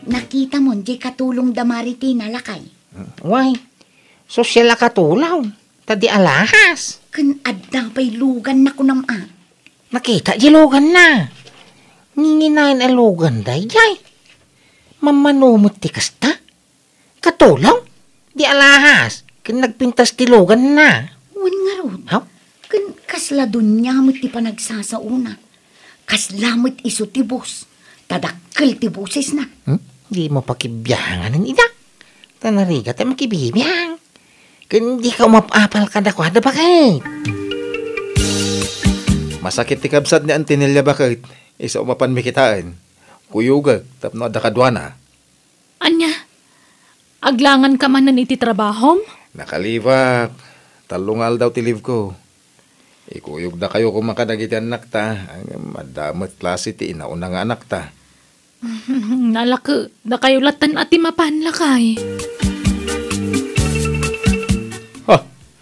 Nakita mo, di katulong damaritina lakay. Why, sosyal katulaw. Tadi alahas. Kan adda pa'y lugan na ko nama. Nakita di lugan na. Nginginain alugan day, jay. Mamanumot ti kasta. Katulaw. Di alahas. Kan nagpintas ti lugan na. Wan nga rod. Haw? Kan kasla dun niya mo't ti panagsasauna. Kasla mo't iso ti bus. Tadakkel ti buses na. Di mo pakibiyangan ng ida. Tanarigat ay makibibiyang. Kan di ka umapapal ka na kwada bakit? Masakit ti kabsat ni Antinilya bakit? Isa umapan mi kitaan. Kuyugag, tapno ada kadwana. Anya, aglangan ka man iti trabahom? Nakalibak. Talungal daw ti live ko. Ikuyog na kayo kung makadagiti anak ta. Ang madamot klase ti inauna nga anak ta. Nalaka, na kayo latan at mapanla kay.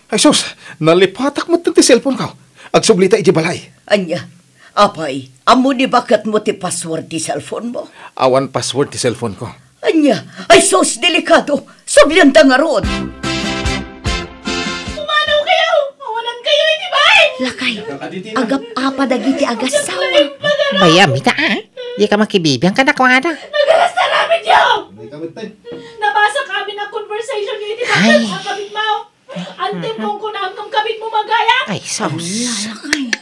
Ay sus, nalipatak mo ti cellphone ka. Agsublita iti balay. Anya, apay, amo ni bakat mo ti password ti cellphone mo? Awan password ti cellphone ko. Anya, ay sos, delikado. Sublian ta nga ron. Umanaw kayo! Awanan kayo iti bay! Lakay, agap apa dagiti agasawa. Bayam, ita Di ka makibibiyang ka na kwada. Nagalas na namin yun! Nabasa kami na conversation niyo iti Ay. sa kabit mo. Antem kong kunam kong kabit mo magaya. Ay, sos. Lakay,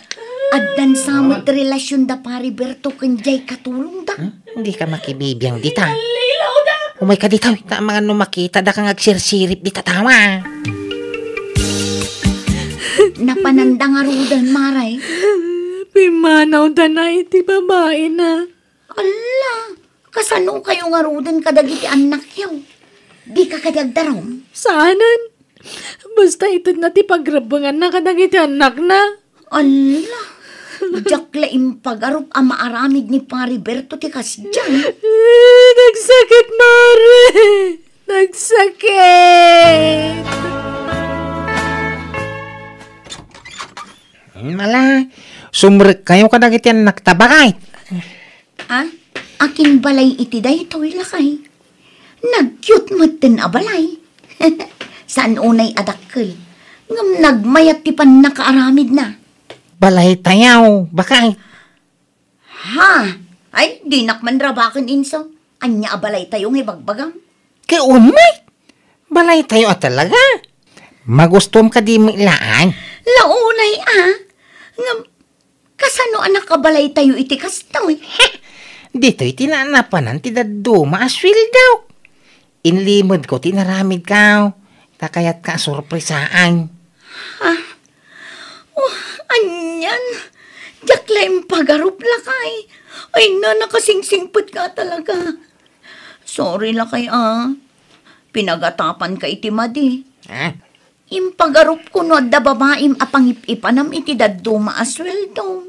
addan samot relasyon da pari Berto kanjay katulong da. Hindi ka makibibiyang dita. Lilaw na! Umay ka dito. Ta mga numakita da kang agsirsirip dita tawa. Napananda nga rudan maray. Pimanaw da na iti babae na. Ala, kasano kayo nga rudan kadagiti anak yaw? Di ka kadagdarom? Saanan? Basta ito na ti pagrabangan na kadagiti anak na. Ala, jakla impagarup ang maaramid ni pari Berto ti kasdyan. Nagsakit, Mare! Nagsakit! Mala, sumrek kayo ka dagiti anak tabakay. Ha? Akin balay iti daytoy lakay. Nag-cute mo tin abalay. Saan unay adakkel? Ngam nagmayat ti pan nakaaramid na. Balay tayaw, bakay. Ha? Ay, di nakman rabakan inso. Anya abalay tayong ibagbagang. Kay umay. Balay tayo talaga. Magustom ka di mailaan. Launay Ngam, kasano anak kabalay tayo iti kastaw eh. Dito'y tinanapanan ti daduma aswil daw. Inlimod ko tinaramid ka. Takayat ka sorpresaan. Anyan, jaklaim pagarup lakay. Ay na, nakasingsingpot ka talaga. Sorry lakay Pinagatapan ka iti madi. Impagarup ko no da babaim apangip-ipanam iti daduma aswel daw.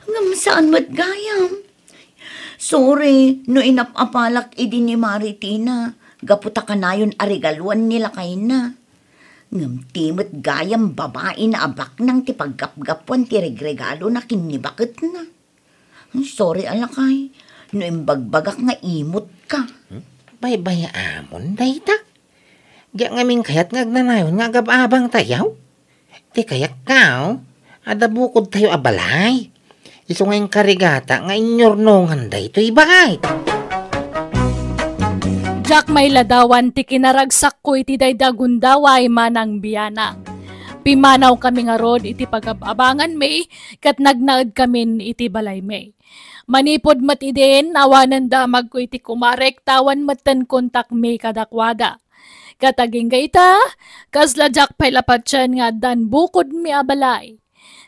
Ngam saan mat gayam. Sorry, no inapapalak idi ni Maritina. Gaputa ka na yun arigaluan nila kay na. Ngam timot gayam babae na abak nang ti paggap-gapuan ti regregalo na kinibakit na. Sorry alakay, no imbagbagak nga imot ka. Bay-bay amon, dayta. Diya ngaming kayat ngagnanayon nga agababang tayaw. Di kayak kao, ada bukod tayo abalay. Iso ngayong karigata nga inyornongan dayto ibakay. Jack may ladawan ti kinaragsak ko iti daydagundaway manang biyana. Pimanaw kami nga rod iti pagabangan may kat nagnaad kami iti balay may. Manipod mat idin awanan da magko iti kumarek tawan matan kontak may kadakwada. Kataging gaita, kasla Jack pay lapatyan nga dan bukod mi abalay.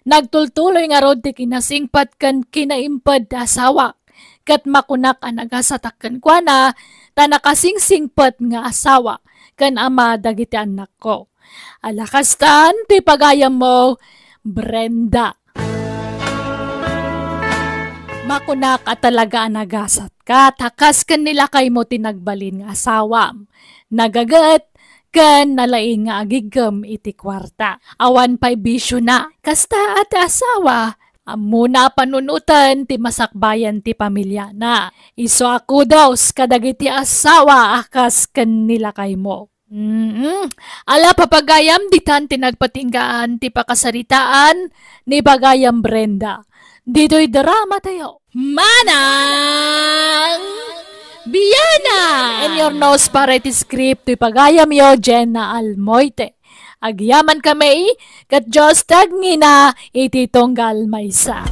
Nagtultuloy nga rod ti kinasingpat kan kinaimpad asawa. Kat makunak ang nagasatakan kwa na, ta nakasingsingpat nga asawa, kan ama dagiti anak ko. Alakastan, ti pagayam mo, Brenda. Makunak at talaga ang nagasat ka, takas kan nila kay mo tinagbalin nga asawam. Nagagat, kan nalaing nga agigam iti kwarta. Awan pa'y bisyo na, kasta at asawa, muna panunutan ti masakbayan ti pamilya na. Iso ako daw kadagiti asawa akas kanila kay mo. Ala papagayam ditan tinagpatinggaan ti pakasaritaan ni Bagayam Brenda. Dito'y drama tayo. Manang Biyana! In your nose para iti script ti Pagayam yo Jenna Almoite. Agyaman kami kat Diyos tagngina iti tonggal maysa.